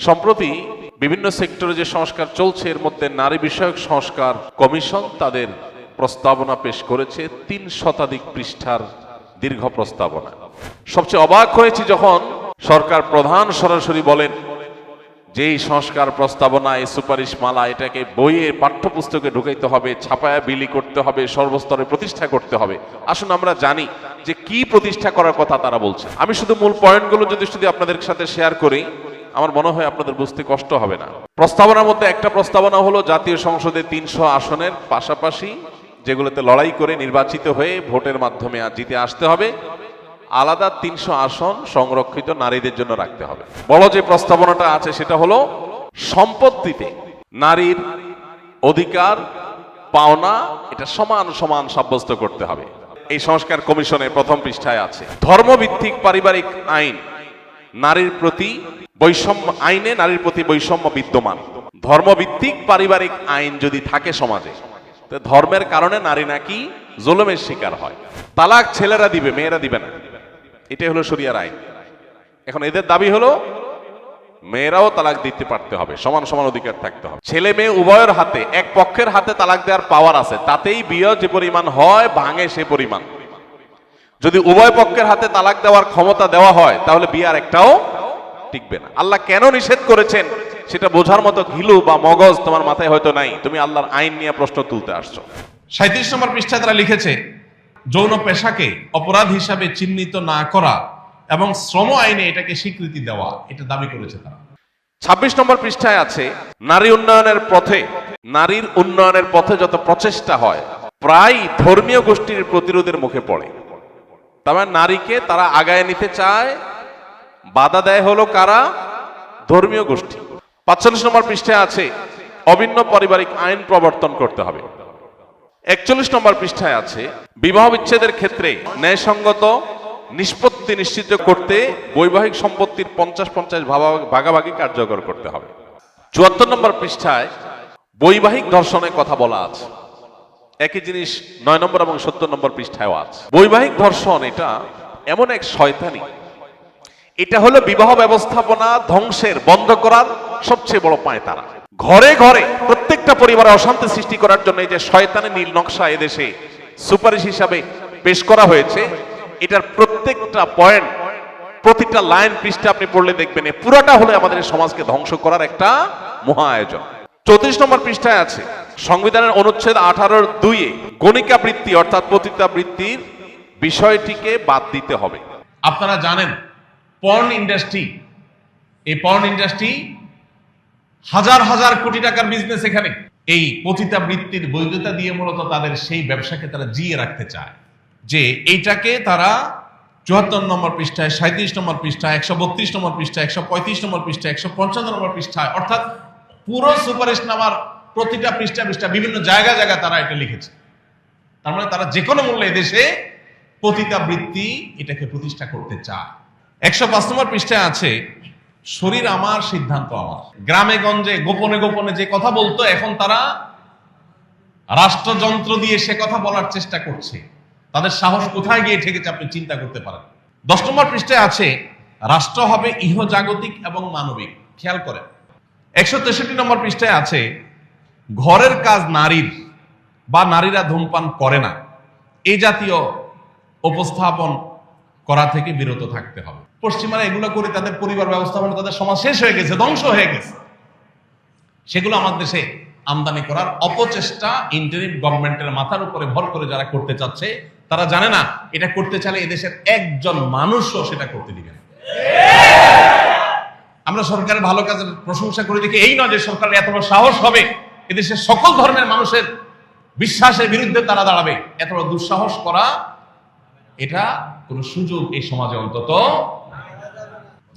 সম্প্রতি বিভিন্ন সেক্টরে যে সংস্কার চলছে এর মধ্যে নারী বিষয়ক সংস্কার কমিশন তাদের প্রস্তাবনা পেশ করেছে ৩ শতাধিক পৃষ্ঠার দীর্ঘ প্রস্তাবনা। সবচেয়ে অবাক হয়েছি যখন সরকার প্রধান সরাসরি বলেন যে এই সংস্কার প্রস্তাবনা এই সুপারিশ মালা এটাকে বইয়ের পাঠ্যপুস্তকে ঢুকাইতে হবে, ছাপায়া বিলি করতে হবে, সর্বস্তরে প্রতিষ্ঠা করতে হবে। আসুন আমরা জানি যে কি প্রতিষ্ঠা করার কথা তারা বলছে। আমি শুধু মূল পয়েন্টগুলো যদি আপনাদের সাথে শেয়ার করি আমার মনে হয় আপনাদের বুঝতে কষ্ট হবে না। প্রস্তাবনার মধ্যে একটা প্রস্তাবনা হলো জাতীয় সংসদে ৩০০ আসনের পাশাপাশি যেগুলোতে লড়াই করে নির্বাচিত হয়ে ভোটের মাধ্যমে জিতে আসতে হবে, আলাদা ৩০০ আসন সংরক্ষিত নারীদের জন্য রাখতে হবে। বড় যে প্রস্তাবনাটা আছে সেটা হলো সম্পত্তিতে নারীর অধিকার পাওনা এটা সমান সমান সাব্যস্ত করতে হবে। এই সংস্কার কমিশনের প্রথম পৃষ্ঠায় আছে। ধর্মভিত্তিক পারিবারিক আইন নারীর প্রতি বৈষম্য আইনে নারীর প্রতি বৈষম্য বিদ্যমান। ধর্মভিত্তিক পারিবারিক আইন যদি থাকে সমাজে, তো ধর্মের কারণে নারী নাকি জুলুমের শিকার হয়। তালাক ছেলেরা দিবে, মেয়েরা দিবে না, এটাই হলো শরিয়ার আইন। এখন এদের দাবি হলো মেয়েরাও তালাক দিতে পারতে হবে, সমান সমান অধিকার থাকতে হবে। ছেলে মেয়ে উভয়ের হাতে, এক পক্ষের হাতে তালাক দেওয়ার পাওয়ার আছে, তাতেই বিয়ে যে পরিমাণ হয় ভাঙে সে পরিমাণ। যদি উভয় পক্ষের হাতে তালাক দেওয়ার ক্ষমতা দেওয়া হয় তাহলে বিয়ে আর একটাও টিকবে না। আল্লাহ কেন নিষেধ করেছেন সেটা বোঝার মতো ঘিলু বা মগজ তোমার মাথায় হয়তো নাই, তুমি আল্লাহর আইন নিয়ে প্রশ্ন তুলতে আসছো। ৩৭ নম্বর পৃষ্ঠায় তারা লিখেছে যৌন পেশাকে অপরাধ হিসাবে চিহ্নিত না করা এবং শ্রম আইনে এটাকে স্বীকৃতি দেওয়া, এটা দাবি করেছে তারা। ২৬ নম্বর পৃষ্ঠায় আছে নারীর উন্নয়নের পথে যত প্রচেষ্টা হয় প্রায় ধর্মীয় গোষ্ঠীর প্রতিরোধের মুখে পড়ে। তার মানে নারীকে তারা আগায় নিতে চায়, বাধা দেয় হলো কারা? ধর্মীয় গোষ্ঠী। ৪৫ নম্বর পৃষ্ঠায় আছে অভিন্ন পারিবারিক আইন প্রবর্তন করতে হবে। ৪১ নম্বর পৃষ্ঠায় আছে বিবাহ বিচ্ছেদের ক্ষেত্রে ন্যায়সঙ্গত নিষ্পত্তি নিশ্চিত করতে বৈবাহিক সম্পত্তির ৫০-৫০ ভাগাভাগি কার্যকর করতে হবে। ৭৪ নম্বর পৃষ্ঠায় বৈবাহিক ধর্ষণের কথা বলা আছে। একই জিনিস ৯ নম্বর এবং ৭০ নম্বর পৃষ্ঠায়ও আছে। বৈবাহিক ধর্ষণ এটা এমন এক শয়তানি, এটা হলো বিবাহ ব্যবস্থাপনা ধ্বংসের বন্ধ করার সবচেয়ে বড় পায়তারা। ঘরে ঘরে প্রত্যেকটা পরিবারে অশান্তি সৃষ্টি করার জন্য এই যে শয়তানের নীল নকশা এদেশে সুপারিশ হিসাবে পেশ করা হয়েছে, এটার প্রত্যেকটা পয়েন্ট, প্রতিটা লাইন পৃষ্ঠা আপনি পড়লে দেখবেন পুরাটা হলো আমাদের সমাজকে ধ্বংস করার একটা মহা আয়োজন। ৩৪ নম্বর পৃষ্ঠায় আছে সংবিধানের অনুচ্ছেদ ১৮(২)-এ গণিকা বৃত্তি অর্থাৎ পতিতাবৃত্তির বিষয়টিকে বাদ দিতে হবে। আপনারা জানেন পর্ন ইন্ডাস্ট্রি, এই পর্ন ইন্ডাস্ট্রি হাজার হাজার কোটি টাকার বিজনেস। এখানে এই পতিতাবৃত্তির বৈধতা দিয়ে মূলত তাদের সেই ব্যবসাকে তারা জিয়ে রাখতে চায়, যে এইটাকে তারা ৭৪ নম্বর পৃষ্ঠায়, ৩৭ নম্বর পৃষ্ঠায়, ১৩২ নম্বর পৃষ্ঠায়, ১৩৫ নম্বর পৃষ্ঠায়, ১৫৫ নম্বর পৃষ্ঠায়, অর্থাৎ পুরো সুপারিশনামার প্রতিটা পৃষ্ঠা বিভিন্ন জায়গায় তারা এটা লিখেছে। তার মানে তারা যে কোনো মূল্যে দেশে পতিতাবৃত্তি এটাকে প্রতিষ্ঠা করতে চায়। ১০৫ নম্বর পৃষ্ঠায় আছে শরীর আমার সিদ্ধান্ত আমার। গ্রামে গঞ্জে গোপনে গোপনে যে কথা বলতো, এখন তারা রাষ্ট্রযন্ত্র দিয়ে সে কথা বলার চেষ্টা করছে। তাদের সাহস কোথায় গিয়ে ঠেকেছে আপনি চিন্তা করতে পারেন। ১০ নম্বর পৃষ্ঠায় আছে রাষ্ট্র হবে ইহজাগতিক এবং মানবিক। খেয়াল করেন। ১৬৩ নম্বর পৃষ্ঠায় আছে ঘরের কাজ নারীর বা নারীরা ধূমপান করে না, এই জাতীয় উপস্থাপন করা থেকে বিরত থাকতে হবে। পশ্চিমারা এগুলো করে তাদের পরিবার ব্যবস্থাপনা, তাদের সমাজ শেষ হয়ে গেছে, ধ্বংস হয়ে গেছে। সেগুলো আমাদের দেশে আমদানি করার অপচেষ্টা ইন্টারিম গভর্নমেন্টের মাথার উপরে ভর করে যারা করতে চাচ্ছে, তারা জানে না এটা করতে চাইলে এদেশের একজন মানুষও সেটা করতে দিবে না। আমরা সরকারের ভালো কাজের প্রশংসা করে দেখি, এই নয় যে সরকারের এত বড় সাহস হবে এদেশের সকল ধর্মের মানুষের বিশ্বাসের বিরুদ্ধে তারা দাঁড়াবে। এত বড় দুঃসাহস করা এটা কোন সুযোগ এই সমাজে অন্তত,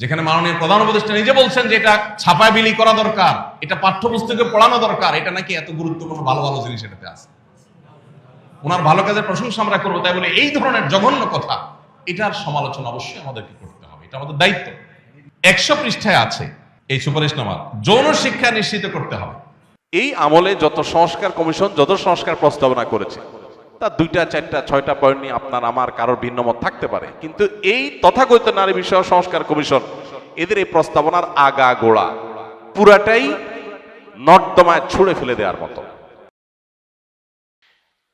যেখানে মাননীয় প্রধান উপদেষ্টা নিজে বলছেন যে এটা ছাপায় বিলি করা দরকার, এটা পাঠ্যপুস্তকে পড়ানো দরকার, এটা নাকি এত গুরুত্বপূর্ণ ভালো ভালো জিনিস এটাতে আছে। ওনার ভালো কাজের প্রশংসা আমরা করবো, তাই বলে এই ধরনের জঘন্য কথা এটার সমালোচনা অবশ্যই আমাদেরকে করতে হবে, এটা আমাদের দায়িত্ব। ১০০ পৃষ্ঠায় আছে এই সুপারিশনামা যৌন শিক্ষা নিশ্চিত করতে হবে। এই আমলে যত সংস্কার কমিশন যত সংস্কার প্রস্তাবনা করেছে তার ২টা ৪টা ৬টা পয়েন্ট নিয়ে আপনার আমার কারোর ভিন্ন মত থাকতে পারে, কিন্তু এই তথাকথিত নারী বিষয়ক সংস্কার কমিশন এদের এই প্রস্তাবনার আগা গোড়া পুরাটাই নর্দমায় ছুঁড়ে ফেলে দেওয়ার মতো।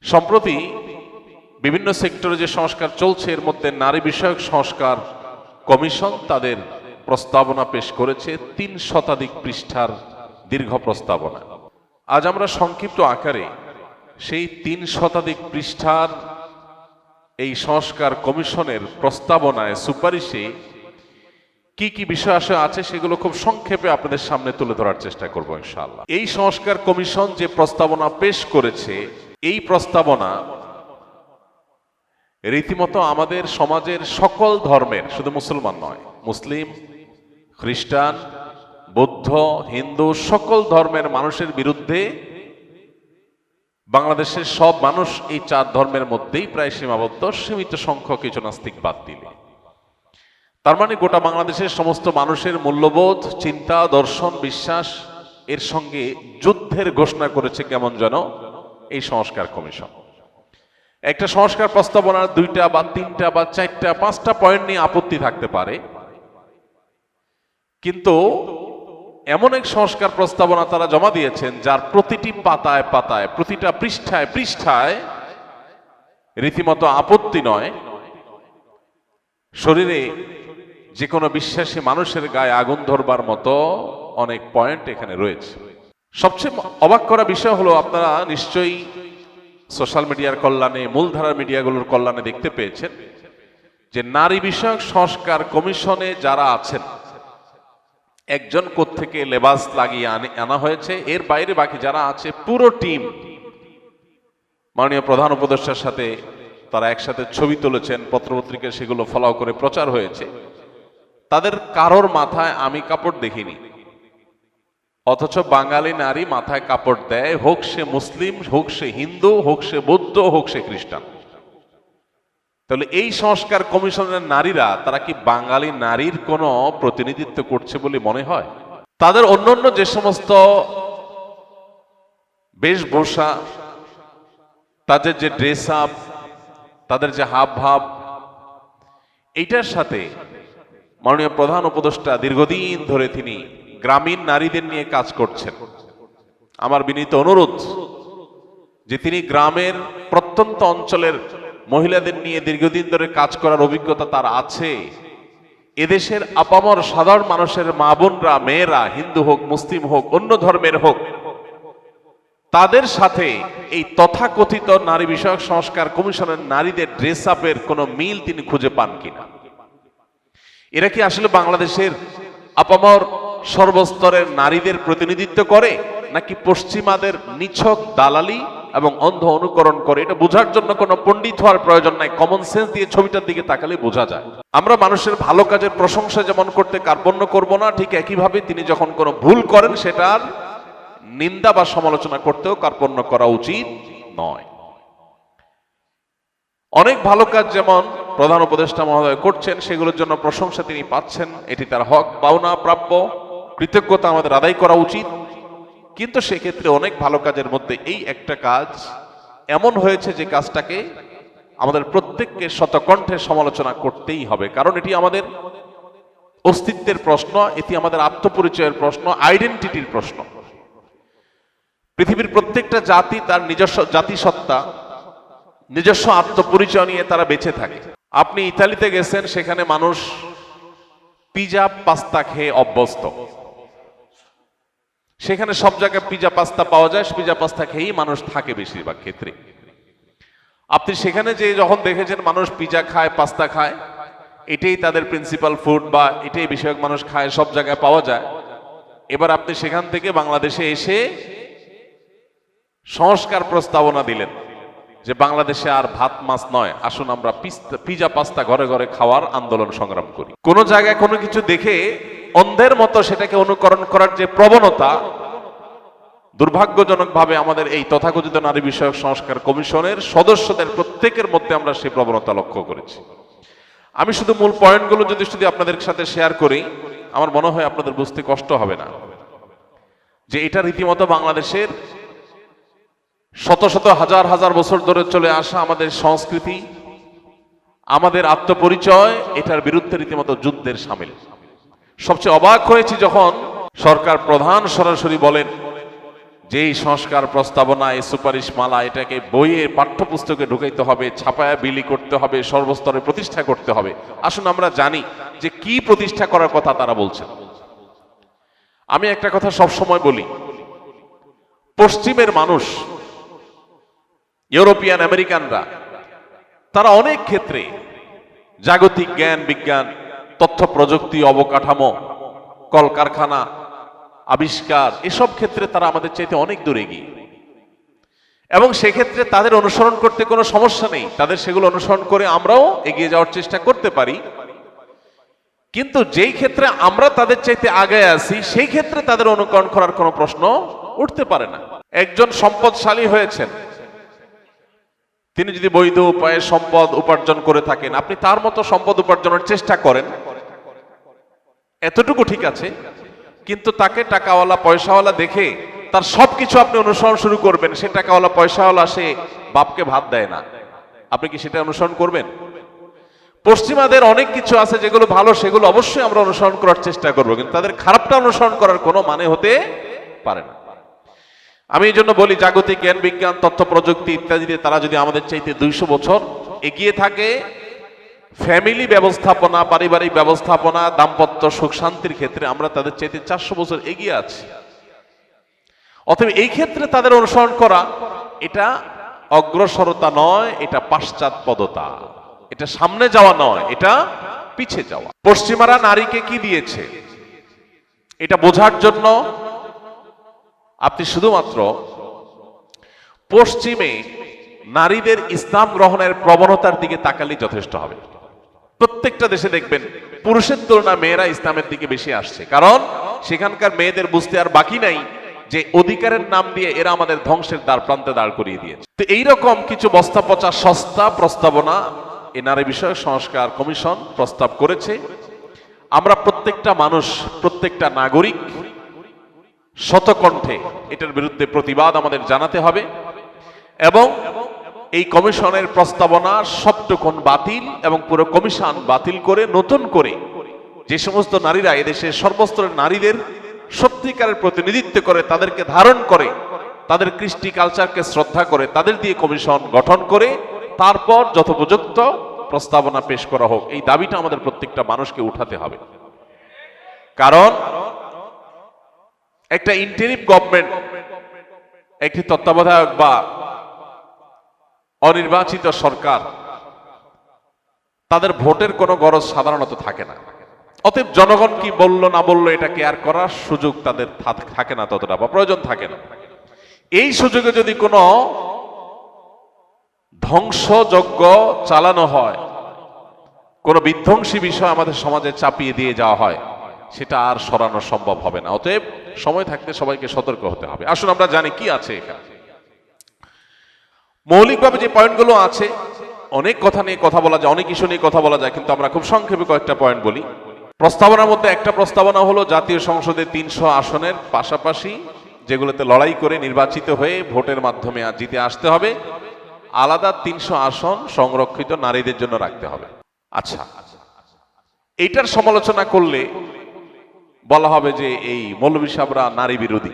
সম্প্রতি বিভিন্ন সেক্টরে যে সংস্কার চলছে এর মধ্যে নারী বিষয়ক সংস্কার কমিশন তাদের প্রস্তাবনা পেশ করেছে ৩ শতাধিক পৃষ্ঠার দীর্ঘ প্রস্তাবনা। আজ আমরা সংক্ষিপ্ত আকারে সেই ৩ শতাধিক পৃষ্ঠার এই সংস্কার কমিশনের প্রস্তাবনায় সুপারিশে কি কি বিষয় আছে সেগুলো খুব সংক্ষেপে আপনাদের সামনে তুলে ধরার চেষ্টা করব ইনশাআল্লাহ। এই সংস্কার কমিশন যে প্রস্তাবনা পেশ করেছে এই প্রস্তাবনা রীতিমতো আমাদের সমাজের সকল ধর্মের, শুধু মুসলমান নয়, মুসলিম, খ্রিস্টান, বৌদ্ধ, হিন্দু সকল ধর্মের মানুষের বিরুদ্ধে বাংলাদেশের সব মানুষ এই 4 ধর্মের মধ্যেই প্রায় সীমাবদ্ধ, সীমিত সংখ্যক কিছু নাস্তিক বাদ দিলে। তার মানে গোটা বাংলাদেশের সমস্ত মানুষের মূল্যবোধ, চিন্তা, দর্শন, বিশ্বাস এর সঙ্গে যুদ্ধের ঘোষণা করেছে কেমন যেন এই সংস্কার কমিশন। একটা সংস্কার প্রস্তাবনার 2টা বা 3টা বা 4টা 5টা পয়েন্ট নিয়ে আপত্তি থাকতে পারে, কিন্তু এমন এক সংস্কার প্রস্তাবনা তারা জমা দিয়েছেন যার প্রতিটি পাতায় পাতায়, প্রতিটা পৃষ্ঠায় পৃষ্ঠায় রীতিমতো আপত্তি নয়, শরীরে যে কোনো বিশ্বাসী মানুষের গায়ে আগুন ধরবার মতো অনেক পয়েন্ট এখানে রয়েছে। সবচেয়ে অবাক করা বিষয় হলো, আপনারা নিশ্চয়ই সোশ্যাল মিডিয়ার কল্যাণে, মূলধারার মিডিয়াগুলোর কল্যাণে দেখতে পেয়েছেন যে নারী বিষয়ক সংস্কার কমিশনে যারা আছেন, একজন কোত্থেকে লেবাস লাগিয়ে আনা হয়েছে, এর বাইরে বাকি যারা আছে পুরো টিম মাননীয় প্রধান উপদেষ্টার সাথে তারা একসাথে ছবি তুলেছেন, পত্রপত্রিকায় সেগুলো ফলো করে প্রচার হয়েছে। তাদের কারোর মাথায় আমি কাপড় দেখিনি, অথচ বাঙালি নারী মাথায় কাপড় দেয়, হোক সে মুসলিম, হোক সে হিন্দু, হোক সে বৌদ্ধ, হোক সে খ্রিস্টান। তাহলে এই সংস্কার কমিশনের নারীরা তারা কি বাঙালি নারীর কোনো প্রতিনিধিত্ব করছে বলে মনে হয়? তাদের অন্যান্য যে সমস্ত বেশভূষা, তাদের যে ড্রেস আপ, তাদের যে হাব ভাব, এইটার সাথে মাননীয় প্রধান উপদেষ্টা দীর্ঘদিন ধরে তিনি গ্রামীণ নারীদের নিয়ে কাজ করছেন। আমার বিনীত অনুরোধ যে তিনি গ্রামের প্রত্যন্ত অঞ্চলের মহিলাদের নিয়ে দীর্ঘদিন ধরে কাজ করার অভিজ্ঞতা তার আছে। এদেশের আপামর সাধারণ মানুষের মা বোনরা, মেয়েরা, হিন্দু হোক, মুসলিম হোক, অন্য ধর্মের হোক, তাদের সাথে এই তথাকথিত নারী বিষয়ক সংস্কার কমিশনের নারীদের ড্রেস আপের কোনো মিল তিনি খুঁজে পান কিনা। এরা কি আসলে বাংলাদেশের আপামর সর্বস্তরের নারীদের প্রতিনিধিত্ব করে, নাকি পশ্চিমাদের নিছক দালালি এবং অন্ধ অনুকরণ করে? এটা বোঝার জন্য কোনো পণ্ডিত হওয়ার প্রয়োজন নাই, কমন সেন্স দিয়ে ছবিটার দিকে তাকালে বোঝা যায়। আমরা মানুষের ভালো কাজের প্রশংসা যেমন করতে কার্পণ্য করব না, ঠিক একইভাবে তিনি যখন কোনো ভুল করেন সেটার নিন্দা বা সমালোচনা করতেও কার্পণ্য করা উচিত নয়। অনেক ভালো কাজ যেমন প্রধান উপদেষ্টা মহোদয় করছেন, সেগুলোর জন্য প্রশংসা তিনি পাচ্ছেন, এটি তার হক, পাওনা, প্রাপ্য, কৃতজ্ঞতা আমাদের আদায় করা উচিত। কিন্তু সেক্ষেত্রে অনেক ভালো কাজের মধ্যে এই একটা কাজ এমন হয়েছে যে কাজটাকে আমাদের প্রত্যেককে শতকণ্ঠে সমালোচনা করতেই হবে, কারণ এটি আমাদের অস্তিত্বের প্রশ্ন, এটি আমাদের আত্মপরিচয়ের প্রশ্ন, আইডেন্টিটির প্রশ্ন। পৃথিবীর প্রত্যেকটা জাতি তার নিজস্ব জাতিসত্তা, নিজস্ব আত্মপরিচয় নিয়ে তারা বেঁচে থাকে। আপনি ইতালিতে গেছেন, সেখানে মানুষ পিজা পাস্তা খেয়ে অভ্যস্ত, সেখানে সব জায়গায় পিজা পাস্তা পাওয়া যায়, পিজা পাস্তা খেয়েই মানুষ থাকে বেশিরভাগ ক্ষেত্রে। আপনি সেখানে যে যখন দেখেছেন মানুষ পিজা খায়, পাস্তা খায়, এটাই তাদের প্রিন্সিপাল ফুড বা এটাই বিষয়ক মানুষ খায়, সব জায়গায় পাওয়া যায়। এবার আপনি সেখান থেকে বাংলাদেশে এসে সংস্কার প্রস্তাবনা দিলেন যে বাংলাদেশে আর ভাত মাছ নয়, আসুন আমরা পিজা পাস্তা ঘরে ঘরে খাওয়ার আন্দোলন সংগ্রাম করি। কোন জায়গায় কোনো কিছু দেখে অন্ধের মতো সেটাকে অনুকরণ করার যে প্রবণতা, দুর্ভাগ্যজনকভাবে আমাদের এই তথাকথিত নারী বিষয়ক সংস্কার কমিশনের সদস্যদের প্রত্যেকের মধ্যে আমরা সেই প্রবণতা লক্ষ্য করেছি। আমি শুধু মূল পয়েন্টগুলো যদি আপনাদের সাথে শেয়ার করি, আমার মনে হয় আপনাদের বুঝতে কষ্ট হবে না যে এটা রীতিমতো বাংলাদেশের শত শত হাজার হাজার বছর ধরে চলে আসা আমাদের সংস্কৃতি, আমাদের আত্মপরিচয়, এটার বিরুদ্ধে রীতিমতো যুদ্ধের সামিল। সবচেয়ে অবাক হয়েছি যখন সরকার প্রধান সরাসরি বলেন যেই সংস্কার প্রস্তাবনা এই সুপারিশ মালা এটাকে বইয়ে পাঠ্যপুস্তকে ঢুকাইতে হবে, ছাপায়া বিলি করতে হবে, সর্বস্তরে প্রতিষ্ঠা করতে হবে। আসুন আমরা জানি যে কি প্রতিষ্ঠা করার কথা তারা বলছেন। আমি একটা কথা সব সময় বলি, পশ্চিমের মানুষ, ইউরোপিয়ান আমেরিকানরা, তারা অনেক ক্ষেত্রে জাগতিক জ্ঞান বিজ্ঞান, তথ্য প্রযুক্তি, অবকাঠামো, কলকারখানা, আবিষ্কার, এসব ক্ষেত্রে তারা আমাদের চাইতে অনেক দূরে এগিয়ে, এবং সেক্ষেত্রে তাদের অনুসরণ করতে কোনো সমস্যা নেই। তাদের সেগুলো অনুসরণ করে আমরাও এগিয়ে যাওয়ার চেষ্টা করতে পারি। কিন্তু যেই ক্ষেত্রে আমরা তাদের চাইতে আগে আছি সেই ক্ষেত্রে তাদের অনুকরণ করার কোনো প্রশ্ন উঠতে পারে না। একজন সম্পদশালী হয়েছেন, তিনি যদি বৈধ উপায়ে সম্পদ উপার্জন করে থাকেন, আপনি তার মতো সম্পদ উপার্জনের চেষ্টা করেন, এতটুকু ঠিক আছে। কিন্তু তাকে টাকাওয়ালা পয়সাওয়ালা দেখে তার সবকিছু আপনি অনুসরণ শুরু করবেন, সে টাকাওয়ালা পয়সাওয়ালা, সে বাপকে ভাত দেয় না, আপনি কি সেটা অনুসরণ করবেন? পশ্চিমাদের অনেক কিছু আছে যেগুলো ভালো, সেগুলো অবশ্যই আমরা অনুসরণ করার চেষ্টা করবো, কিন্তু তাদের খারাপটা অনুসরণ করার কোনো মানে হতে পারে না। আমি এই জন্য বলি, জাগতিক জ্ঞান বিজ্ঞান, তথ্য প্রযুক্তি ইত্যাদিতে তারা যদি আমাদের চাইতে 200 বছর এগিয়ে থাকে, ফ্যামিলি ব্যবস্থাপনা, পারিবারিক ব্যবস্থাপনা, দাম্পত্য সুখ শান্তির ক্ষেত্রে আমরা তাদের চাইতে 400 বছর এগিয়ে আছি। অতএব এই ক্ষেত্রে তাদের অনুসরণ করা এটা অগ্রসরতা নয়, এটা পাশ্চাত্যপদতা, এটা সামনে যাওয়া নয়, এটা পিছে যাওয়া। পশ্চিমারা নারীকে কি দিয়েছে এটা বোঝার জন্য আপনি শুধুমাত্র পশ্চিমে নারীদের ইসলাম গ্রহণের প্রবণতার দিকে তাকালেই যথেষ্ট হবে। প্রত্যেকটা দেশে দেখবেন পুরুষের তুলনায় মেয়েরা ইসলামের দিকে বেশি আসছে, কারণ সেখানকার মেয়েদের বুঝতে আর বাকি নাই যে অধিকারের নাম দিয়ে এরা আমাদের ধ্বংসের দ্বার প্রান্তে দাঁড় করিয়ে দিয়েছে। তো এইরকম কিছু বস্তা পচা সস্তা প্রস্তাবনা এই নারী বিষয়ক সংস্কার কমিশন প্রস্তাব করেছে। আমরা প্রত্যেকটা মানুষ, প্রত্যেকটা নাগরিক শতকণ্ঠে এটার বিরুদ্ধে প্রতিবাদ আমাদের জানাতে হবে, এবং এই কমিশনের প্রস্তাবনা সবটুকুন বাতিল এবং পুরো কমিশন বাতিল করে নতুন করে যে সমস্ত নারীরা এদেশের সর্বস্তরের নারীদের সত্যিকারের প্রতিনিধিত্ব করে, তাদেরকে ধারণ করে, তাদের কৃষ্টি কালচারকে শ্রদ্ধা করে, তাদের দিয়ে কমিশন গঠন করে তারপর যথোপযুক্ত প্রস্তাবনা পেশ করা হোক, এই দাবিটা আমাদের প্রত্যেকটা মানুষকে উঠাতে হবে। কারণ একটা ইন্টারিম গভর্নমেন্ট, একটি তত্ত্বাবধায়ক বা অনির্বাচিত সরকার, তাদের ভোটের কোনো গরজ সাধারণত থাকে না। অতএব জনগণ কি বলল না বলল এটা কেয়ার করার সুযোগ তাদের থাকে না, ততটা বা প্রয়োজন থাকে না। এই সুযোগে যদি কোনো ধ্বংসযজ্ঞ চালানো হয়, কোনো বিধ্বংসী বিষয় আমাদের সমাজে চাপিয়ে দিয়ে যাওয়া হয়, সেটা আর সরানো সম্ভব হবে না। অতএব সময় থাকতে সবাইকে সতর্ক হতে হবে। আসুন আমরা জানি কি আছে এখানে। মৌলিকভাবে যে পয়েন্টগুলো আছে, অনেক কথা নিয়ে কথা বলা যায়, অনেক ইস্যু নিয়ে কথা বলা যায়, কিন্তু আমরা খুব সংক্ষেপে কয়েকটা পয়েন্ট বলি। প্রস্তাবনার মধ্যে একটা প্রস্তাবনা হলো জাতীয় সংসদে 300 আসনের পাশাপাশি যেগুলোতে লড়াই করে নির্বাচিত হয়ে ভোটের মাধ্যমে জিতে আসতে হবে, আলাদা 300 আসন সংরক্ষিত নারীদের জন্য রাখতে হবে। আচ্ছা, এইটার সমালোচনা করলে বলা হবে যে এই মৌলভী সাহেবরা নারী বিরোধী।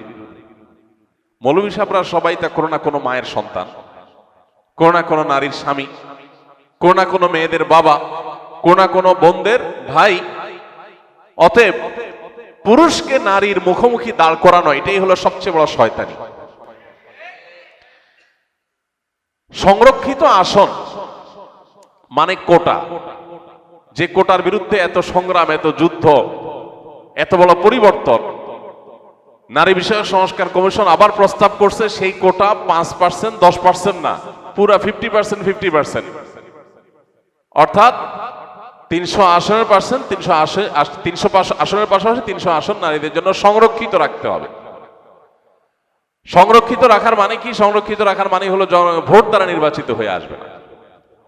মৌলভী সাহেবরা সবাই তা কোনো না কোনো মায়ের সন্তান, কোনো না কোনো নারীর স্বামী, কোনো না কোনো মেয়েদের বাবা, কোনো না কোনো বোনদের ভাই। অতএব পুরুষকে নারীর মুখোমুখি দাঁড় করানো এটাই হলো সবচেয়ে বড় শয়তানি। সংরক্ষিত আসন মানে কোটা, যে কোটার বিরুদ্ধে এত সংগ্রাম, এত যুদ্ধ, এত বড় পরিবর্তন নারী বিষয়ক সংস্কার কমিশন আবার প্রস্তাব করছে, সেই কোটা 5%, 10% না, পুরা 50%, 50%, অর্থাৎ 300 আসনের পার্সেন্ট, 300 আসনের পাশাপাশি 300 আসন নারীদের জন্য সংরক্ষিত রাখতে হবে। সংরক্ষিত রাখার মানে কি? সংরক্ষিত রাখার মানে হলো ভোট দ্বারা নির্বাচিত হয়ে আসবে না।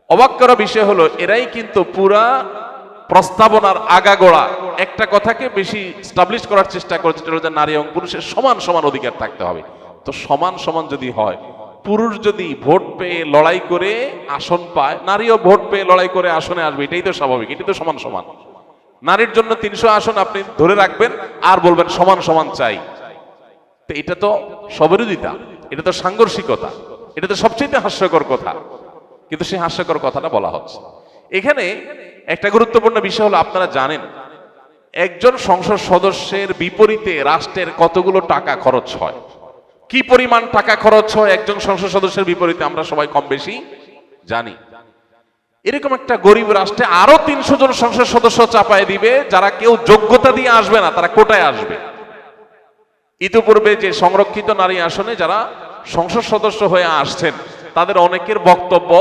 অবাক করা বিষয় হলো এরাই কিন্তু পুরা প্রস্তাবনার আগাগোড়া একটা কথাকে বেশি স্টাবলিশ করার চেষ্টা করেছে, যে নারী এবং পুরুষের সমান সমান অধিকার থাকতে হবে। তো সমান সমান যদি হয়, পুরুষ যদি ভোট পেয়ে লড়াই করে আসন পায়, নারীও ভোট পেয়ে লড়াই করে আসনে আসবে, এটাই তো স্বাভাবিক, এটাই তো সমান সমান। নারীর জন্য 300 আসন আপনি ধরে রাখবেন আর বলবেন সমান সমান চাই। তো এটা তো স্ববিরোধিতা, এটা তো সাংঘর্ষিকতা, এটা তো সবচেয়ে হাস্যকর কথা। কিন্তু সেই হাস্যকর কথাটা বলা হচ্ছে এখানে। একটা গুরুত্বপূর্ণ বিষয় হলো, আপনারা জানেন একজন সংসদ সদস্যের বিপরীতে রাষ্ট্রের কতগুলো টাকা খরচ হয়, কি পরিমাণ টাকা খরচ হয় একজন সংসদ সদস্যের বিপরীতে আমরা সবাই কম বেশি জানি। এরকম একটা গরিব রাষ্ট্রে আরো 300 জন সংসদ সদস্য চাপায় দিবে, যারা কেউ যোগ্যতা দিয়ে আসবে না, তারা কোটায় আসবে। ইতিপূর্বে যে সংরক্ষিত নারী আসনে যারা সংসদ সদস্য হয়ে আসছেন, তাদের অনেকের বক্তব্য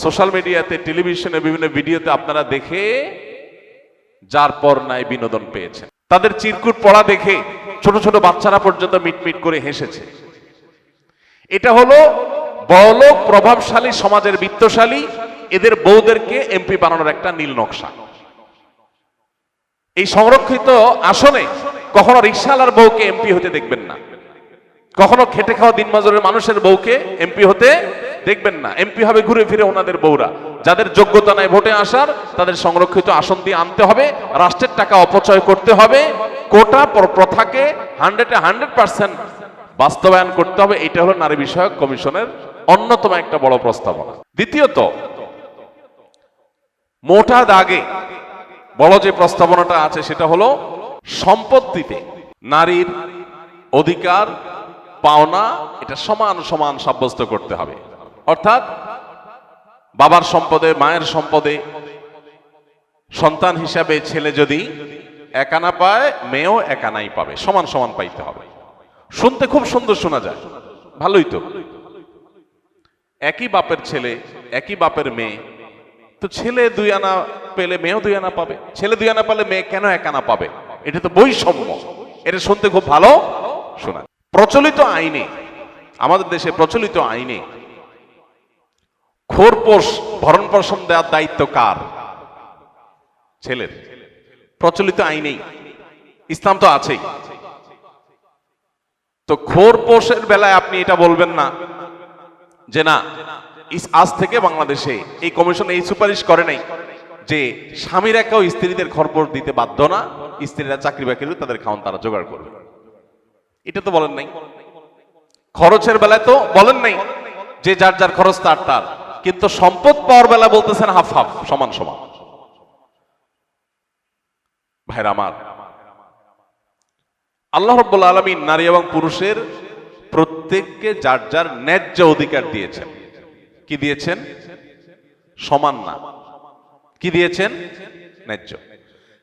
সোশ্যাল মিডিয়াতে, টেলিভিশনে, বিভিন্ন ভিডিওতে আপনারা দেখে যার পর নাই বিনোদন পেয়েছেন। তাদের চিরকুট পড়া দেখে ছোট ছোট বাচ্চারা পর্যন্ত মিটমিট করে হেসেছে। এটা হলো বড়লোক প্রভাবশালী সমাজের বিত্তশালী এদের বউদেরকে এমপি বানানোর একটা নীল নকশা। এই সংরক্ষিত আসনে কখনো রিকশাওয়ালার বউকে এমপি হতে দেখবেন না, কখনো খেটে খাওয়া দিনমজুরের মানুষের বউকে এমপি হতে দেখবেন না। এমপি হবে ঘুরে ফিরে ওনাদের বউরা, যাদের যোগ্যতা নাই ভোটে আসার, তাদের সংরক্ষিত আসন দিয়ে আনতে হবে, রাষ্ট্রের টাকা অপচয় করতে হবে, কোটা প্রথাকে 100% বাস্তবায়ন করতে হবে। এটা হলো নারী বিষয়ক কমিশনের অন্যতম একটা বড় প্রস্তাবনা। দ্বিতীয়ত, মোটা দাগে বড় যে প্রস্তাবনাটা আছে সেটা হলো সম্পত্তিতে নারীর অধিকার পাওনা এটা সমান সমান সাব্যস্ত করতে হবে। অর্থাৎ বাবার সম্পদে, মায়ের সম্পদে সন্তান হিসাবে ছেলে যদি এক আনা পায়, মেয়েও এক আনাই পাবে, সমান সমান পাইতে হবে। শুনতে খুব সুন্দর শোনা যায়, ভালোই তো। একই বাপের ছেলে, একই বাপের মেয়ে, তো ছেলে 2 আনা পেলে মেয়েও 2 আনা পাবে, ছেলে 2 আনা পেলে মেয়ে কেন 1 আনা পাবে? এটা তো বৈষম্য। এটা শুনতে খুব ভালো শোনা। প্রচলিত আইনে, আমাদের দেশে প্রচলিত আইনে খোরপোশ ভরণ পোষণ দেওয়ার দায়িত্ব কার? ছেলের। প্রচলিত আইনেই, ইসলাম তো আছেই। তো খোরপোশের বেলায় আপনি এটা বলবেন না যে না, আজ থেকে বাংলাদেশে এই কমিশন এই সুপারিশ করে নাই যে স্বামীরা কেউ স্ত্রীদের খরপোশ দিতে বাধ্য না, স্ত্রীরা চাকরি বাকরি তাদের খাওয়ান তারা জোগাড় করবে। এটা তো বলেন নাই। খরচের বেলায় তো বলেন নাই যে যার যার খরচ তার তার, কিন্তু সম্পদ পাওয়ার বেলা বলতেছেন হাফ হাফ, সমান সমান। ভাইরা আমার, আল্লাহ রাব্বুল আলামিন নারী এবং পুরুষের প্রত্যেককে যার যার ন্যায্য অধিকার দিয়েছেন। কি দিয়েছেন? সমান না, কি দিয়েছেন? ন্যায্য।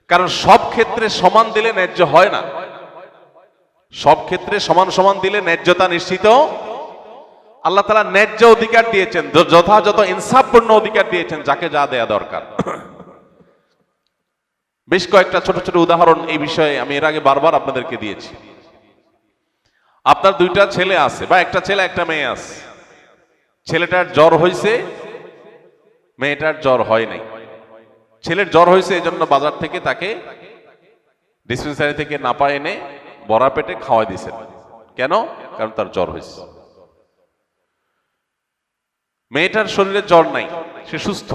কারণ সব ক্ষেত্রে সমান দিলে ন্যায্য হয় না, সব ক্ষেত্রে সমান সমান দিলে ন্যায্যতা নিশ্চিত। আল্লাহ তাআলা ন্যায্য অধিকার দিয়েছেন, যথাযথ ইনসাফপূর্ণ অধিকার দিয়েছেন, যাকে যা দেয়া দরকার। বেশ কয়েকটা ছোট ছোট উদাহরণ এই বিষয়ে আমি এর আগে বারবার আপনাদেরকে দিয়েছি। আপনার 2টা ছেলে আছে, বা একটা ছেলে একটা মেয়ে আছে। ছেলেটার জ্বর হয়েছে, মেয়েটার জ্বর হয় নাই। ছেলের জ্বর হয়েছে এই জন্য বাজার থেকে তাকে ডিসপেন্সারি থেকে নাপা এনে বড়া পেটে খাওয়াই দিয়েছেন। কেন? কারণ তার জ্বর হয়েছে। মেয়েটার শরীরে জ্বর নাই, সে সুস্থ।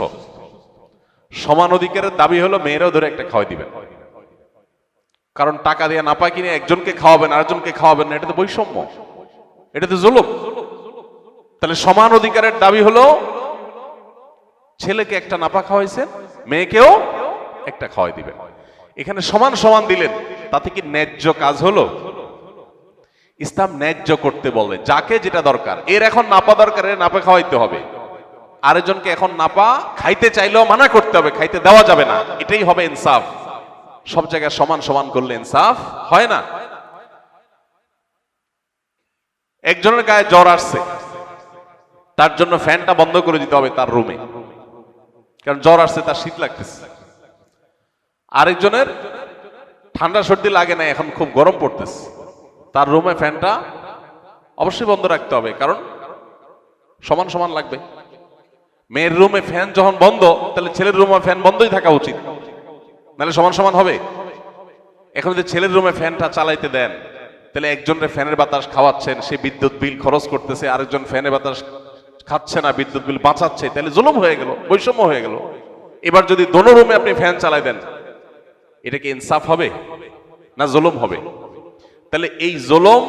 সমান অধিকারের দাবি হলো মেয়েরাও ধরে একটা খাওয়াই দিবেন। কারণ টাকা দিয়ে নাপা কিনে একজনকে খাওয়াবেন, আরেকজনকে খাওয়াবেন না, এটা তো বৈষম্য, এটা তো জুলুম। তাহলে সমান অধিকারের দাবি হলো ছেলেকে একটা নাপা খাওয়াইছেন, মেয়েকেও একটা খাওয়াই দিবেন। এখানে সমান সমান দিলেন, তাতে কি ন্যায্য কাজ হলো? ইসলাম ন্যায্য করতে বলে, যাকে যেটা দরকার। এর এখন নাপা দরকার, এর নাপা খাওয়াইতে হবে। আরেকজনকে এখন নাপা খাইতে চাইলেও মানা করতে হবে, খাইতে দেওয়া যাবে না। এটাই হবে ইনসাফ। সব জায়গায় সমান সমান করলে ইনসাফ হয় না। একজনের গায়ে জ্বর আসছে, তার জন্য ফ্যানটা বন্ধ করে দিতে হবে তার রুমে, কারণ জ্বর আসছে, তার শীত লাগতেছে। আরেকজনের ঠান্ডা সর্দি লাগে না, এখন খুব গরম পড়তেছে, তার রুমে ফ্যানটা অবশ্যই বন্ধ রাখতে হবে, কারণ সমান সমান লাগবে। মেয়ের রুমে ফ্যান যখন বন্ধ, তাহলে ছেলের রুমে ফ্যান বন্ধই থাকা উচিত, নাহলে সমান সমান হবে। এখন যদি ছেলের রুমে ফ্যানটা চালাইতে দেন, তাহলে একজনের ফ্যানের বাতাস খাওয়াচ্ছেন, সে বিদ্যুৎ বিল খরচ করতেছে, আরেকজন ফ্যানের বাতাস খাচ্ছে না, বিদ্যুৎ বিল বাঁচাচ্ছে, তাহলে জুলুম হয়ে গেল, বৈষম্য হয়ে গেল। এবার যদি দোনো রুমে আপনি ফ্যান চালাই দেন, এটা কি ইনসাফ হবে না জুলুম হবে? তাহলে এই জুলুম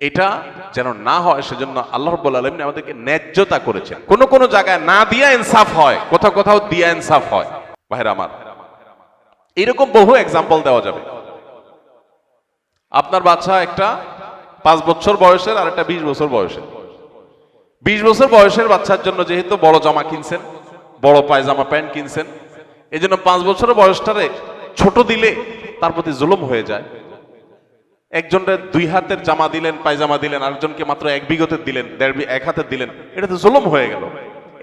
এটা যেন না হয় সেজন্য আল্লাহ রাব্বুল আলামিন আমাদেরকে ন্যায্যতা করেছেন। কোন কোন জায়গায় না দিয়া ইনসাফ হয়, কোথাও কোথাও দিয়া ইনসাফ হয়। ভাইরা আমার, এরকম বহু এক্সাম্পল দেওয়া যাবে। আপনার বাচ্চা একটা 5 বছর বয়সের আর একটা 20 বছর বয়সের। 20 বছর বয়সের বাচ্চার জন্য যেহেতু বড় জামা কিনছেন, বড় পায়জামা প্যান্ট কিনছেন, এই জন্য 5 বছরের বয়সটারে ছোট দিলে তার প্রতি জুলুম হয়ে যায়। একজনের 2 হাতের জামা দিলেন, পায়জামা দিলেন, আরেকজনকে মাত্র 1 বিঘতের দিলেন, 1 হাতের দিলেন, এটা তো জুলুম হয়ে গেল।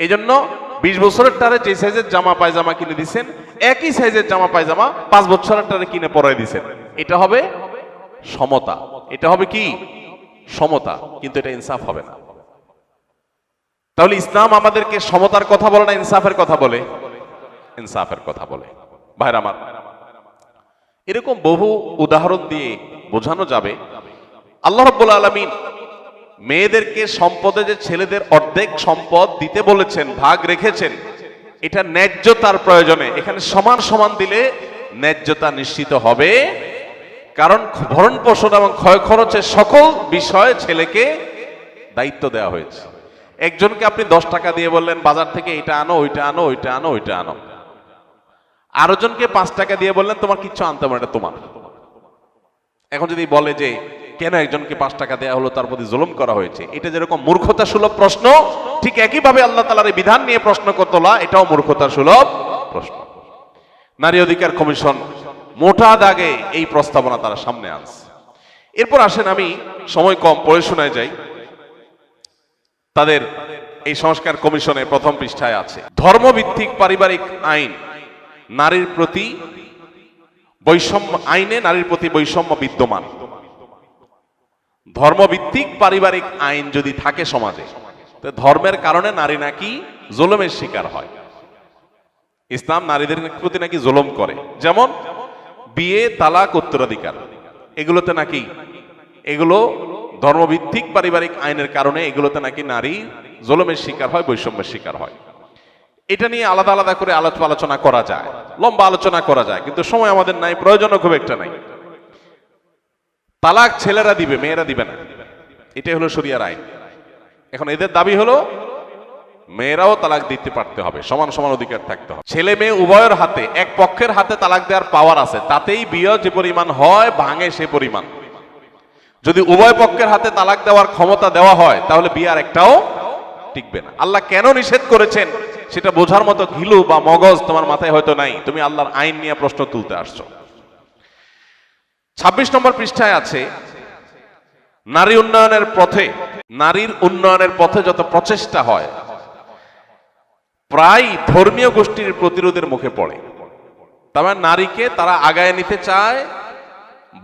এই জন্য 20 বছরের টারে যে সাইজের জামা পায়জামা কিনে দিচ্ছেন, একই সাইজের জামা পায়জামা 5 বছরের টারে কিনে পরাই দিচ্ছেন। এটা হবে সমতা, এটা হবে কি সমতা, কিন্তু এটা ইনসাফ হবে না। তাহলে ইসলাম আমাদেরকে সমতার কথা বলে না ইনসাফের কথা বলে? ইনসাফের কথা বলে। ভাইরা আমার, এরকম বহু উদাহরণ দিয়ে বোঝানো যাবে আল্লাহ রাব্বুল আলামিন মেয়েদেরকে সম্পদে যে ছেলেদের অর্ধেক সম্পদ দিতে বলেছেন, ভাগ রেখেছেন, এটা ন্যায্যতার প্রয়োজনে। এখানে সমান সমান দিলে ন্যায্যতা নিশ্চিত হবে, কারণ ভরণ পোষণ এবং ক্ষয় খরচের সকল বিষয়ে ছেলেকে দায়িত্ব দেওয়া হয়েছে। একজনকে আপনি 10 টাকা দিয়ে বললেন বাজার থেকে এটা আনো, ওইটা আনো, ওইটা আনো, ওইটা আনো। আরেকজনকে 5 টাকা দিয়ে বললেন তোমার কিচ্ছু আনতে হবে না, এটা তোমার। এখন যদি বলে যে কেন একজনকে 5 টাকা দেওয়া হলো, তার প্রতি জুলুম করা হয়েছে, এটা যেরকম মূর্খতা সুলভ প্রশ্ন, ঠিক একইভাবে আল্লাহ তাআলার এই বিধান নিয়ে প্রশ্ন তোলা এটাও মূর্খতা সুলভ প্রশ্ন। নারী অধিকার কমিশন মোটা দাগে এই প্রস্তাবনা তারা সামনে আনছে। এরপর আসেন, আমি সময় কম, পড়ে শোনায় যাই। তাদের এই সংস্কার কমিশনের প্রথম পৃষ্ঠায় আছে, ধর্মভিত্তিক পারিবারিক আইন নারীর প্রতি বৈষম্য, আইনে নারীর প্রতি বৈষম্য বিদ্যমান। ধর্মভিত্তিক পারিবারিক আইন যদি থাকে সমাজে, তো ধর্মের কারণে নারী নাকি জুলুমের শিকার হয়। ইসলাম নারীদের প্রতি নাকি জুলুম করে, যেমন বিয়ে, তালাক, উত্তরাধিকার, এগুলোতে নাকি, এগুলো ধর্মভিত্তিক পারিবারিক আইনের কারণে এগুলোতে নাকি নারী জুলুমের শিকার হয়, বৈষম্যের শিকার হয়। এটা নিয়ে আলাদা আলাদা করে আলোচনা করা যায়, লম্বা আলোচনা করা যায়, কিন্তু সময় আমাদের নাই, প্রয়োজনও খুব একটা নাই। তালাক ছেলেরা দিবে, মেয়েরা দিবে না, এটাই হলো শরিয়ার আইন। এখন এদের দাবি হলো মেয়েরাও তালাক দিতে পারতে হবে, সমান সমান অধিকার থাকতে হবে। ছেলে মেয়ে উভয়ের হাতে, এক পক্ষের হাতে তালাক দেওয়ার পাওয়ার আছে, তাতেই বিয়ে যে পরিমাণ হয় ভাঙে সে পরিমাণ। যদি উভয় পক্ষের হাতে তালাক দেওয়ার ক্ষমতা দেওয়া হয়, তাহলে বিয়ে আর একটাও টিকবে না। আল্লাহ কেন নিষেধ করেছেন সেটা বোঝার মতো ঘিলু বা মগজ তোমার মাথায় হয়তো নাই, তুমি আল্লাহর আইন নিয়ে প্রশ্ন তুলতে আসছো। 26 নম্বর পৃষ্ঠায় আছে, নারী উন্নয়নের পথে, নারীর উন্নয়নের পথে যত প্রচেষ্টা হয় প্রায় ধর্মীয় গোষ্ঠীর প্রতিরোধের মুখে পড়ে। তবে নারীকে তারা আগায় নিতে চায়,